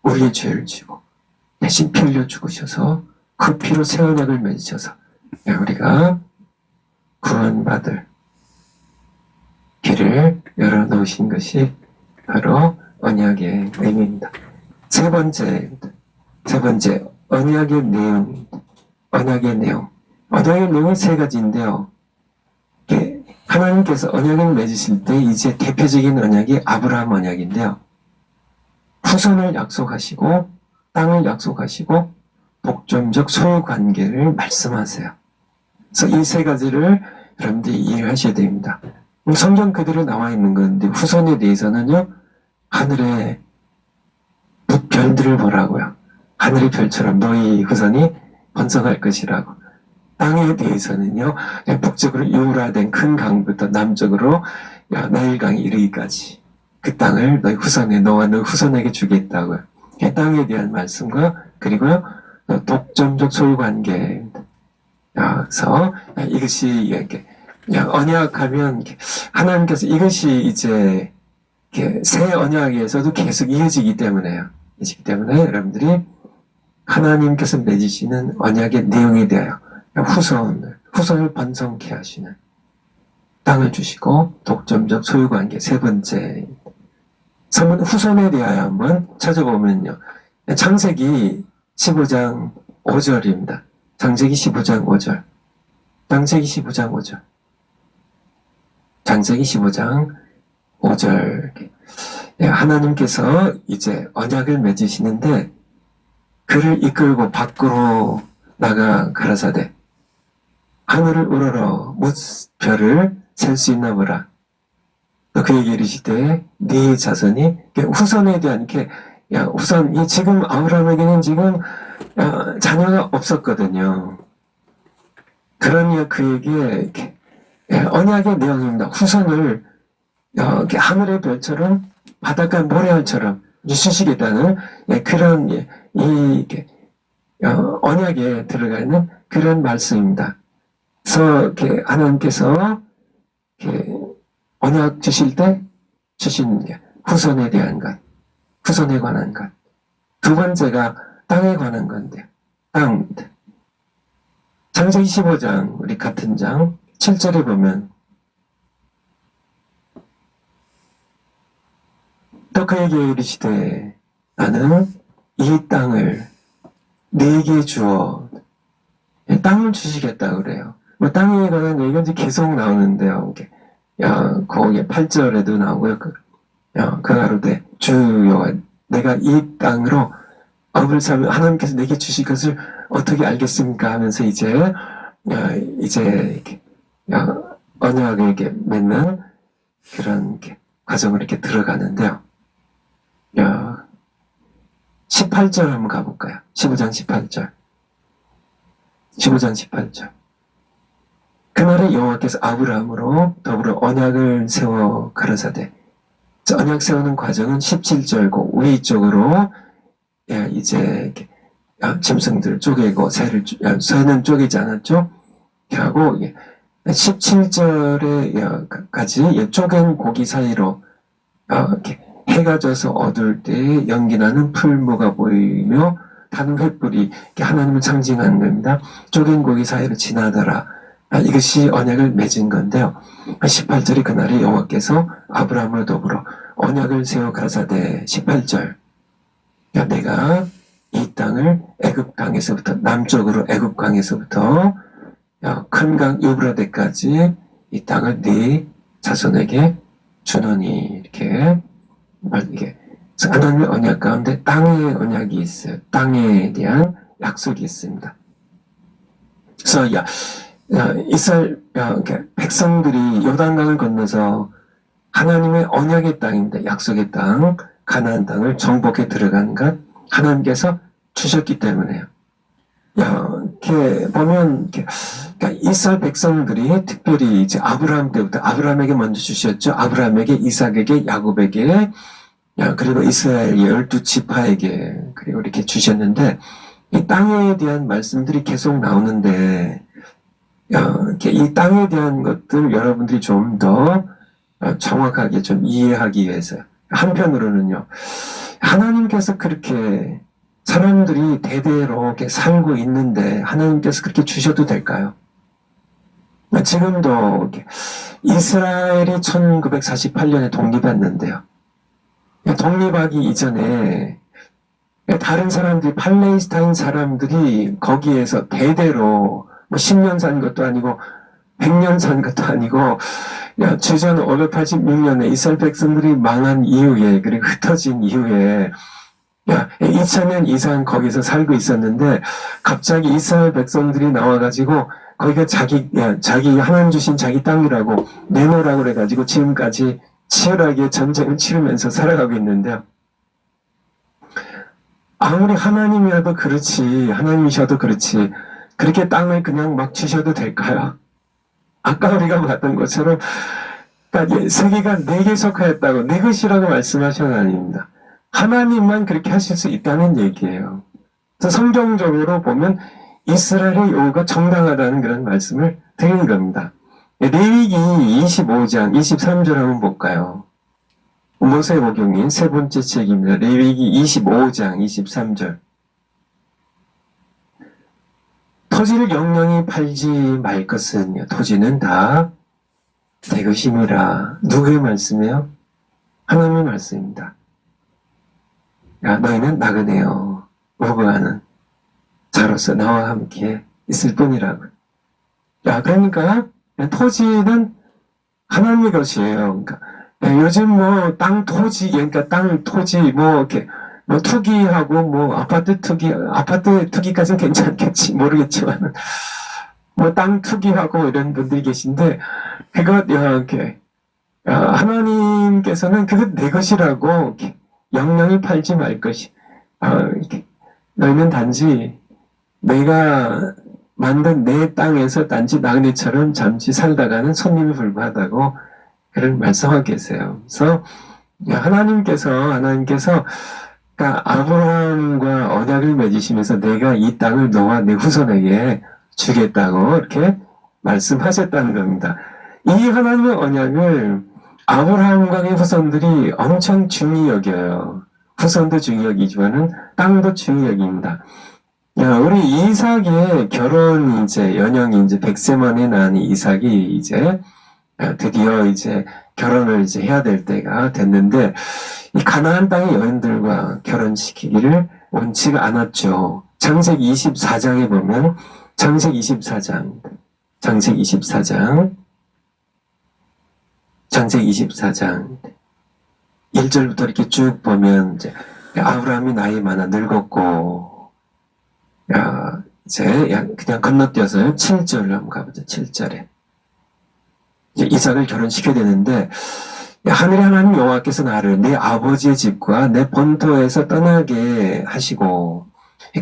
[SPEAKER 1] 우리의 죄를 지고 대신 피 흘려 죽으셔서 그 피로 새 언약을 맺으셔서 우리가 구원받을 길을 열어놓으신 것이 바로 언약의 의미입니다. 세 번째 언약의 내용입니다. 언약의 내용이 세 가지인데요. 하나님께서 언약을 맺으실 때 이제 대표적인 언약이 아브라함 언약인데요. 후손을 약속하시고 땅을 약속하시고 복종적 소유 관계를 말씀하세요. 그래서 이 세 가지를 여러분들이 이해하셔야 됩니다. 성경 그대로 나와 있는 건데 후손에 대해서는요, 하늘의 별들을 보라고요. 하늘의 별처럼 너희 후손이 번성할 것이라고. 땅에 대해서는요, 북쪽으로 유라된 큰 강부터 남쪽으로 나일강이 이르기까지 그 땅을 너희 후손에, 너와 너 후손에게 주겠다고요. 땅에 대한 말씀과 그리고요, 독점적 소유관계입니다. 그래서 이것이 이렇게 언약하면 하나님께서 이것이 이제 새 언약에서도 계속 이어지기 때문에요. 여러분들이 하나님께서 맺으시는 언약의 내용에 대하여 후손을 번성케 하시는 땅을 주시고 독점적 소유관계 세 번째. 후손에 대하여 한번 찾아보면요. 창세기 15장 5절입니다. 창세기 15장 5절. 창세기 15장 5절. 창세기 15장 5절. 하나님께서 이제 언약을 맺으시는데 그를 이끌고 밖으로 나가 가라사대 하늘을 우러러 무별을 셀 수 있나 보라. 그에게 이르시되 네 자손이 후손에 대한 후손이 지금 아브라함에게는 지금 자녀가 없었거든요. 그러니 그에게 언약의 내용입니다. 후손을 하늘의 별처럼 바닷가 모래알처럼 주시겠다는 그런 언약에 들어가 있는 그런 말씀입니다. 그래서 하나님께서 언약 주실 때 주신 후손에 대한 것, 후손에 관한 것. 두 번째가 땅에 관한 건데요. 땅입니다. 창세기 15장, 우리 같은 장 7절에 보면 또 그에게 이르시되 나는 이 땅을 네게 주어 땅을 주시겠다 그래요. 땅에 관한 얘기가 이제 계속 나오는데요. 거기 8절에도 나오고요. 가로되 주여 내가 이 땅으로 업을 살면 하나님께서 내게 주실 것을 어떻게 알겠습니까? 하면서 이제 언약을 이렇게 맺는 그런 과정을 이렇게 들어가는데요. 18절 한번 가볼까요? 15장 18절. 15장 18절. 그날에 여호와께서 아브라함으로 더불어 언약을 세워 가라사대. 언약 세우는 과정은 17절고 위쪽으로 이제 짐승들 쪼개고 새는 쪼개지 않았죠? 하고 17절에까지 쪼갠 고기 사이로 해가 져서 어두울 때 연기나는 풀무가 보이며 타는 횃불이 하나님을 상징하는 겁니다. 쪼갠 고기 사이로 지나더라. 이것이 언약을 맺은 건데요. 18절이 그날에 여호와께서 아브라함을 더불어 언약을 세워 가라사대 18절. 내가 이 땅을 애굽강에서부터 남쪽으로 애굽강에서부터 큰 강 유브라데까지 이 땅을 네 자손에게 주노니 이렇게 하나님의 언약 가운데 땅의 언약이 있어요. 땅에 대한 약속이 있습니다. 그래서 이스라엘 백성들이 요단강을 건너서 하나님의 언약의 땅입니다. 약속의 땅, 가나안 땅을 정복해 들어간 것 하나님께서 주셨기 때문에요. 이렇게 보면 이스라엘 백성들이 특별히 이제 아브라함 때부터 아브라함에게 먼저 주셨죠. 아브라함에게, 이삭에게, 야곱에게, 그리고 이스라엘 12지파에게 그리고 이렇게 주셨는데 이 땅에 대한 말씀들이 계속 나오는데 이 땅에 대한 것들 여러분들이 좀 더 정확하게 좀 이해하기 위해서 한편으로는요. 하나님께서 그렇게 사람들이 대대로 이렇게 살고 있는데 하나님께서 그렇게 주셔도 될까요? 지금도 이스라엘이 1948년에 독립했는데요. 독립하기 이전에 다른 사람들이 팔레스타인 사람들이 거기에서 대대로 10년 산 것도 아니고 100년 산 것도 아니고 주전 586년에 이스라엘 백성들이 망한 이후에 그리고 흩어진 이후에 야, 2000년 이상 거기서 살고 있었는데 갑자기 이스라엘 백성들이 나와가지고 거기가 자기 하나님 주신 자기 땅이라고 내놓으라고 그래가지고 지금까지 치열하게 전쟁을 치르면서 살아가고 있는데요. 아무리 하나님이라도 그렇지, 하나님이셔도 그렇지, 그렇게 땅을 그냥 막 주셔도 될까요? 아까 우리가 봤던 것처럼 그러니까 세계가 내게 속하였다고 내 것이라고 말씀하신 하나님입니다. 하나님만 그렇게 하실 수 있다는 얘기예요. 그래서 성경적으로 보면 이스라엘의 요구가 정당하다는 그런 말씀을 드리는 겁니다. 레위기 25장 23절 한번 볼까요? 모세오경인 세 번째 책입니다. 레위기 25장 23절. 토지를 영영히 팔지 말 것은 토지는 다 내 것임이라. 누구의 말씀이에요? 하나님의 말씀입니다. 야, 너희는 나그네요. 우거하는 자로서 나와 함께 있을 뿐이라고. 야, 그러니까 토지는 하나님의 것이에요. 그러니까 요즘 뭐 땅 토지, 그러니까 땅 토지 뭐 이렇게 뭐 투기하고 뭐 아파트 투기까지는 괜찮겠지 모르겠지만 뭐 땅 투기하고 이런 분들이 계신데 그것 이렇게 하나님께서는 그것 내 것이라고 이렇게 영영히 팔지 말 것이. 이렇게 너희는 단지 내가 만든 내 땅에서 단지 나그네처럼 잠시 살다가는 손님이 불과하다고 그런 말씀하고 계세요. 그래서 하나님께서 그러니까 아브라함과 언약을 맺으시면서 내가 이 땅을 너와 내 후손에게 주겠다고 이렇게 말씀하셨다는 겁니다. 이 하나님의 언약을 아브라함과 그 후손들이 엄청 중히 여겨요. 후손도 중히 여기지만은 땅도 중히 여깁니다. 우리 이삭의 결혼 연영이 100세 만에 난 이삭이 드디어 결혼을 해야 될 때가 됐는데 이 가나안 땅의 여인들과 결혼시키기를 원치가 않았죠. 창세기 24장에 보면 창세기 24장 1절부터 이렇게 쭉 보면 아브라함이 나이 많아 늙었고 그냥 건너뛰어서 7절로 한번 가보자. 7절에 이삭을 결혼시켜야 되는데 하늘의 하나님 여호와께서 나를 내 아버지의 집과 내 본토에서 떠나게 하시고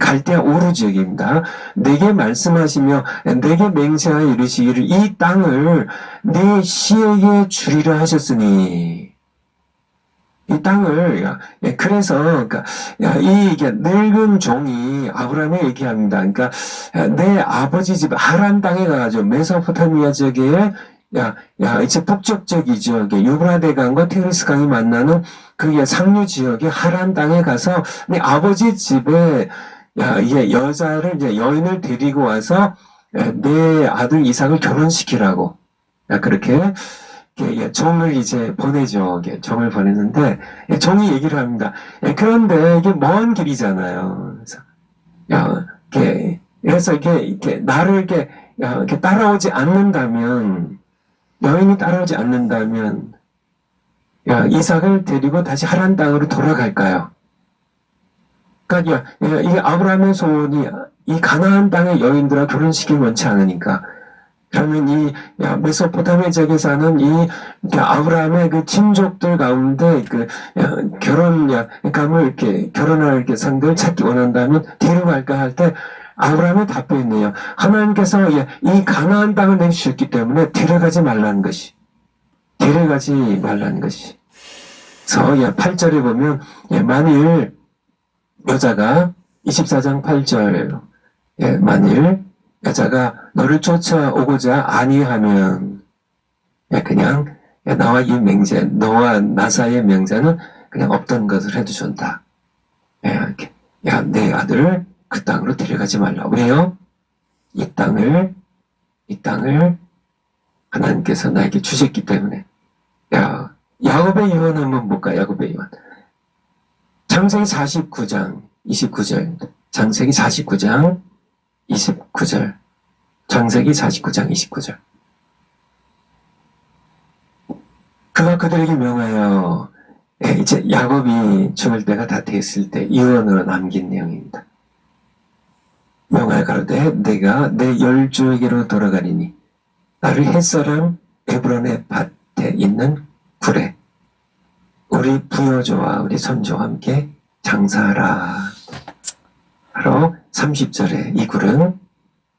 [SPEAKER 1] 갈대아 우르 지역입니다. 내게 말씀하시며 내게 맹세하여 이르시기를 이 땅을 내 씨에게 주리라 하셨으니 이 땅을 그래서 이게 늙은 종이 아브라함에 얘기합니다. 그러니까 내 아버지 집 하란 땅에 가가지고 메소포타미아 지역에 이제 북쪽 지역이죠. 유브라데 강과 티그리스 강이 만나는 그 상류 지역의 하란 땅에 가서 내 아버지 집에 여자를 여인을 데리고 와서 내 아들 이삭을 결혼시키라고 그렇게 종을 보내죠. 종을 보내는데 종이 얘기를 합니다. 그런데 이게 먼 길이잖아요. 그래서 이게 나를 이렇게 따라오지 않는다면 여인이 따라오지 않는다면 이삭을 데리고 다시 하란 땅으로 돌아갈까요? 그러니까 이 아브라함의 소원이 이 가나안 땅의 여인들과 결혼시키기 원치 않으니까 그러면 이 메소포타미아 지역에 사는 이 아브라함의 그 친족들 가운데 결혼할 상대를 찾기 원한다면 뒤로 갈까 할 때 아브라함의 답변이네요. 하나님께서 이 가나안 땅을 내주셨기 때문에 데려가지 말라는 것이. 그래서 8절에 보면 만일 여자가 24장 8절 만일 여자가 너를 쫓아오고자 아니하면 그냥 나와 이 맹세, 너와 나 사이의 맹세는 그냥 없던 것을 해도 준다. 내 아들을 그 땅으로 데려가지 말라. 왜요? 이 땅을 하나님께서 나에게 주셨기 때문에. 야곱의 유언 한번 볼까? 야곱의 유언. 창세기 49장 29절. 창세기 49장 29절. 창세기 49장 29절. 그가 그들에게 명하여 이제 야곱이 죽을 때가 다 됐을 때 유언으로 남긴 내용입니다. 명하여 가로되 내가 내 열조에게로 돌아가리니 나를 햇사람 에브론의 밭에 있는 굴에 우리 부여조와 우리 선조와 함께 장사하라. 바로 30절에 이 굴은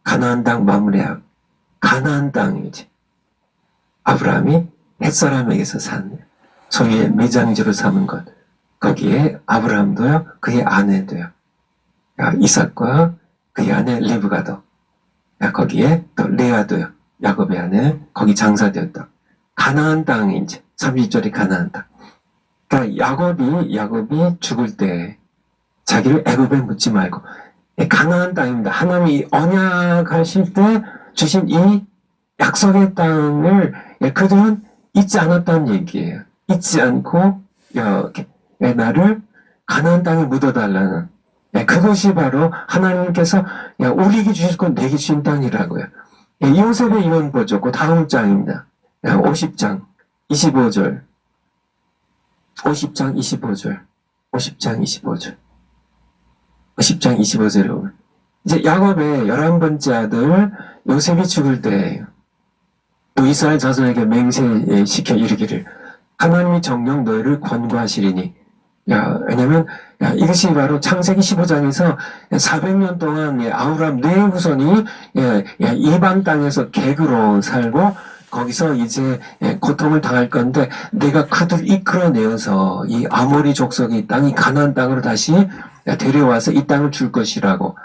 [SPEAKER 1] 가나안 땅 마무리하고 가나안 땅이지. 아브라함이 햇사람에게서 산 소위의 매장지로 삼은 것. 거기에 아브라함도요, 그의 아내도요. 이삭과 그의 아내 리브가도. 거기에 또 레아도요. 야곱의 아내 거기 장사되었다. 가나안 땅이 이제 30절이 가나안 땅. 그러니까 야곱이 죽을 때 자기를 애굽에 묻지 말고 가나안 땅입니다. 하나님이 언약하실 때 주신 이 약속의 땅을 그들은 잊지 않았다는 얘기예요. 잊지 않고 나를 가나안 땅에 묻어달라는 그것이 바로 하나님께서 우리에게 주실 건 내게 주신 땅이라고요. 요셉의 이혼 보죠. 그 다음 장입니다. 50장 25절 50장 25절 50장 25절 50장 25절에 보면 이제 야곱의 11번째 아들 요셉이 죽을 때예요. 또 이스라엘 자손에게 맹세시켜 이르기를 하나님이 정녕 너희를 권고하시리니 왜냐면 이것이 바로 창세기 15장에서 400년 동안 아브라함 네 후손이 이방 땅에서 객으로 살고 거기서 이제 고통을 당할 건데 내가 그들 이끌어내어서 이 아모리 족속의 땅이 가나안 땅으로 다시 데려와서 이 땅을 줄 것이라고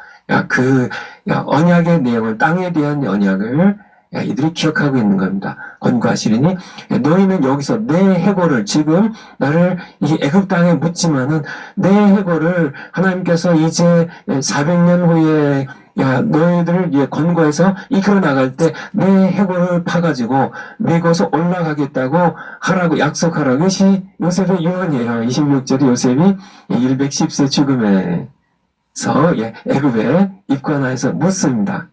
[SPEAKER 1] 그 언약의 내용을 땅에 대한 언약을 이들이 기억하고 있는 겁니다. 권고하시리니 너희는 여기서 내 해골을 지금 나를 이 애굽 땅에 묻지만은 내 해골을 하나님께서 이제 400년 후에 너희들을 권고해서 이끌어 나갈 때 내 해골을 파가지고 메고서 올라가겠다고 하라고 약속하라고. 이것이 요셉의 유언이에요. 26절에 요셉이 110세 죽음에서 애굽에 입관하여서 묻습니다.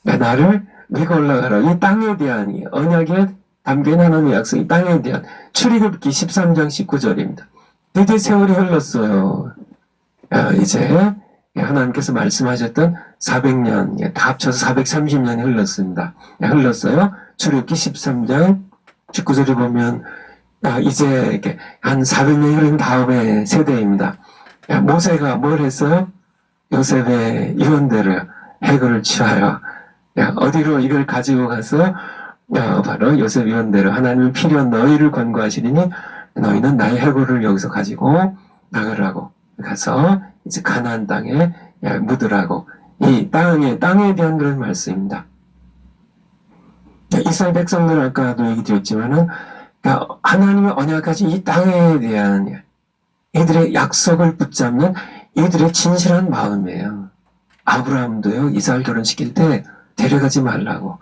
[SPEAKER 1] 나를 메고 올라가라. 이 땅에 대한 언약에 담긴 하나님의 약속, 이 땅에 대한 출애굽기 13장 19절입니다. 드디어 세월이 흘렀어요. 이제 하나님께서 말씀하셨던 400년, 다 합쳐서 430년이 흘렀습니다. 흘렀어요. 출애굽기 13장 19절에 보면 이제 이렇게 한 400년이 흐른 다음의 세대입니다. 모세가 뭘 했어요? 요셉의 유언대로 해골을 취하여 어디로 이걸 가지고 가서 바로 요셉 유언대로 하나님은 필요한 너희를 권고하시리니 너희는 나의 해골을 여기서 가지고 나가라고 가서 이제 가나안 땅에 묻으라고. 이 땅에 대한 그런 말씀입니다. 이스라엘 백성들 아까도 얘기 드렸지만은 하나님의 언약하신 이 땅에 대한 이들의 약속을 붙잡는 이들의 진실한 마음이에요. 아브라함도요, 이삭을 결혼시킬 때 데려가지 말라고.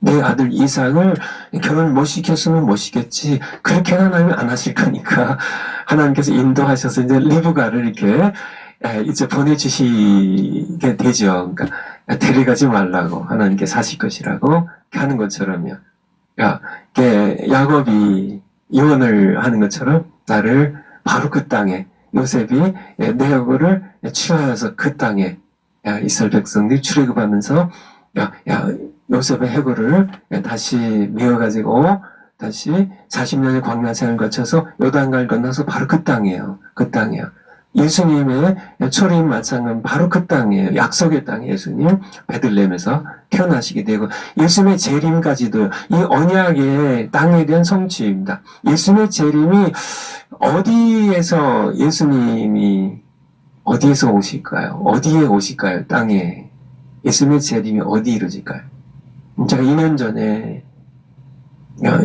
[SPEAKER 1] 내 아들 이삭을 결혼 못 시켰으면 못 시켰지. 그렇게는 하나님이 안 하실 거니까 하나님께서 인도하셔서 이제 리브가를 이렇게 이제 보내주시게 되죠. 그러니까 데려가지 말라고 하나님께 사실 것이라고 하는 것처럼요. 야곱이 유언을 하는 것처럼 나를 바로 그 땅에 요셉이 내 해골을 취하여서 그 땅에 이스라엘 백성들이 출애굽하면서 요셉의 해골을 다시 메어가지고 다시 40년의 광야 생을 거쳐서 요단강을 건너서 바로 그 땅이에요. 그 땅이에요. 예수님의 초림 마찬가지는 바로 그 땅이에요. 약속의 땅에 예수님 베들레헴에서 태어나시게 되고 예수님의 재림까지도 이 언약의 땅에 대한 성취입니다. 예수님의 재림이 예수님이 어디에서 오실까요? 어디에 오실까요? 땅에. 예수님의 재림이 어디 이루어질까요? 제가 2년 전에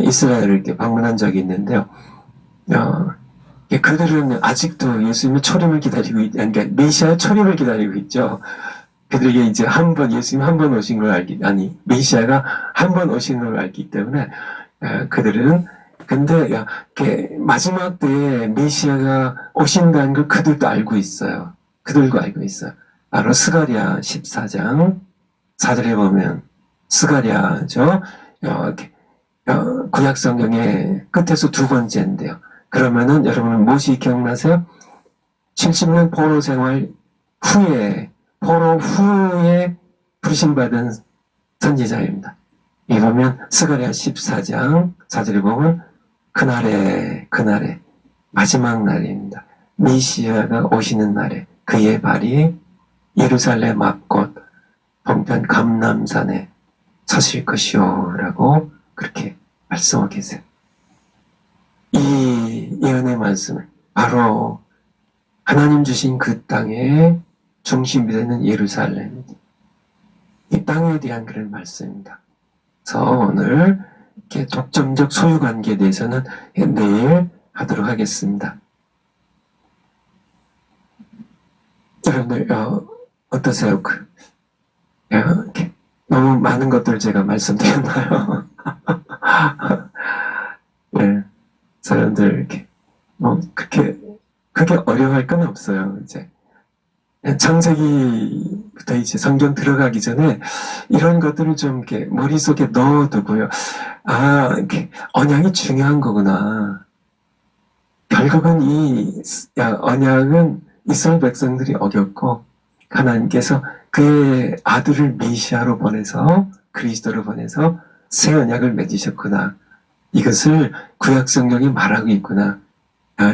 [SPEAKER 1] 이스라엘을 이렇게 방문한 적이 있는데요. 그들은 아직도 예수님의 초림을 기다리고 그러니까 메시아의 초림을 기다리고 있죠. 그들에게 이제 예수님 한 번 오신 걸 메시아가 한 번 오신 걸 알기 때문에 그들은 근데 마지막 때에 메시아가 오신다는 걸 그들도 알고 있어요. 그들도 알고 있어요. 바로 스가랴 14장 4절에 보면 스가랴죠. 구약 성경의 끝에서 두 번째인데요. 그러면은 여러분 무엇이 기억나세요? 70년 포로 생활 후에, 포로 후에 부르심받은 선지자입니다. 이러면 스가랴 14장 4절에 보면 그날에 마지막 날입니다. 메시아가 오시는 날에 그의 발이 예루살렘 앞곳 동편 감람산에 서실 것이요 라고 그렇게 말씀하고 계세요. 이 예언의 말씀을 바로 하나님 주신 그 땅의 중심이 되는 예루살렘, 이 땅에 대한 그런 말씀입니다. 그래서 오늘 이렇게 독점적 소유관계에 대해서는 내일 하도록 하겠습니다. 여러분들 어떠세요? 이렇게 너무 많은 것들 제가 말씀드렸나요? 네, 사람들 이렇게 그렇게 어려워할 건 없어요. 이제 창세기부터 이제 성경 들어가기 전에 이런 것들을 좀 이렇게 머릿속에 넣어두고요. 이렇게 언약이 중요한 거구나. 결국은 이 언약은 이스라엘 백성들이 어겼고 하나님께서 그의 아들을 메시아로 보내서 그리스도로 보내서 새 언약을 맺으셨구나. 이것을 구약 성경이 말하고 있구나.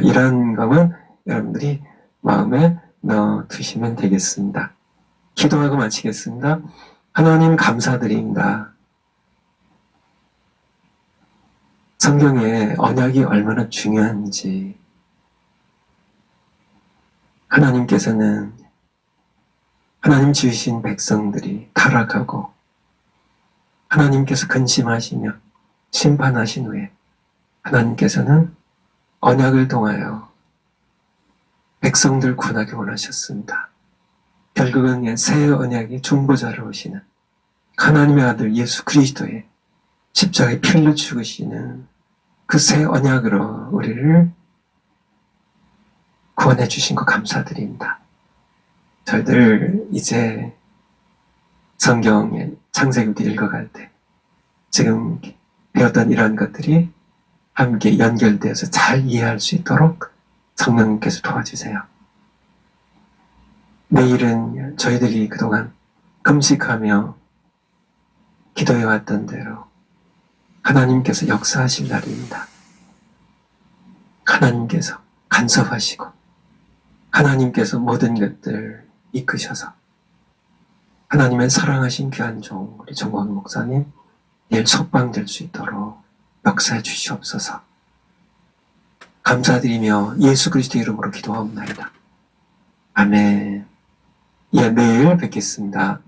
[SPEAKER 1] 이런 것은 여러분들이 마음에 넣어두시면 되겠습니다. 기도하고 마치겠습니다. 하나님 감사드립니다. 성경에 언약이 얼마나 중요한지 하나님께서는 하나님 지으신 백성들이 타락하고 하나님께서 근심하시며 심판하신 후에 하나님께서는 언약을 통하여 백성들 구원하기 원하셨습니다. 결국은 새 언약의 중보자로 오시는 하나님의 아들 예수 그리스도의 십자가의 피를 죽으시는 그 새 언약으로 우리를 구원해 주신 것 감사드립니다. 저희들 이제 성경의 창세기부터 읽어갈 때 지금 배웠던 이러한 것들이 함께 연결되어서 잘 이해할 수 있도록 성령님께서 도와주세요. 내일은 저희들이 그동안 금식하며 기도해왔던 대로 하나님께서 역사하실 날입니다. 하나님께서 간섭하시고 하나님께서 모든 것들 이끄셔서 하나님의 사랑하신 귀한 종 우리 정광 목사님 내일 속방될 수 있도록 역사해 주시옵소서. 감사드리며 예수 그리스도 이름으로 기도하옵나이다. 아멘. 내일 뵙겠습니다.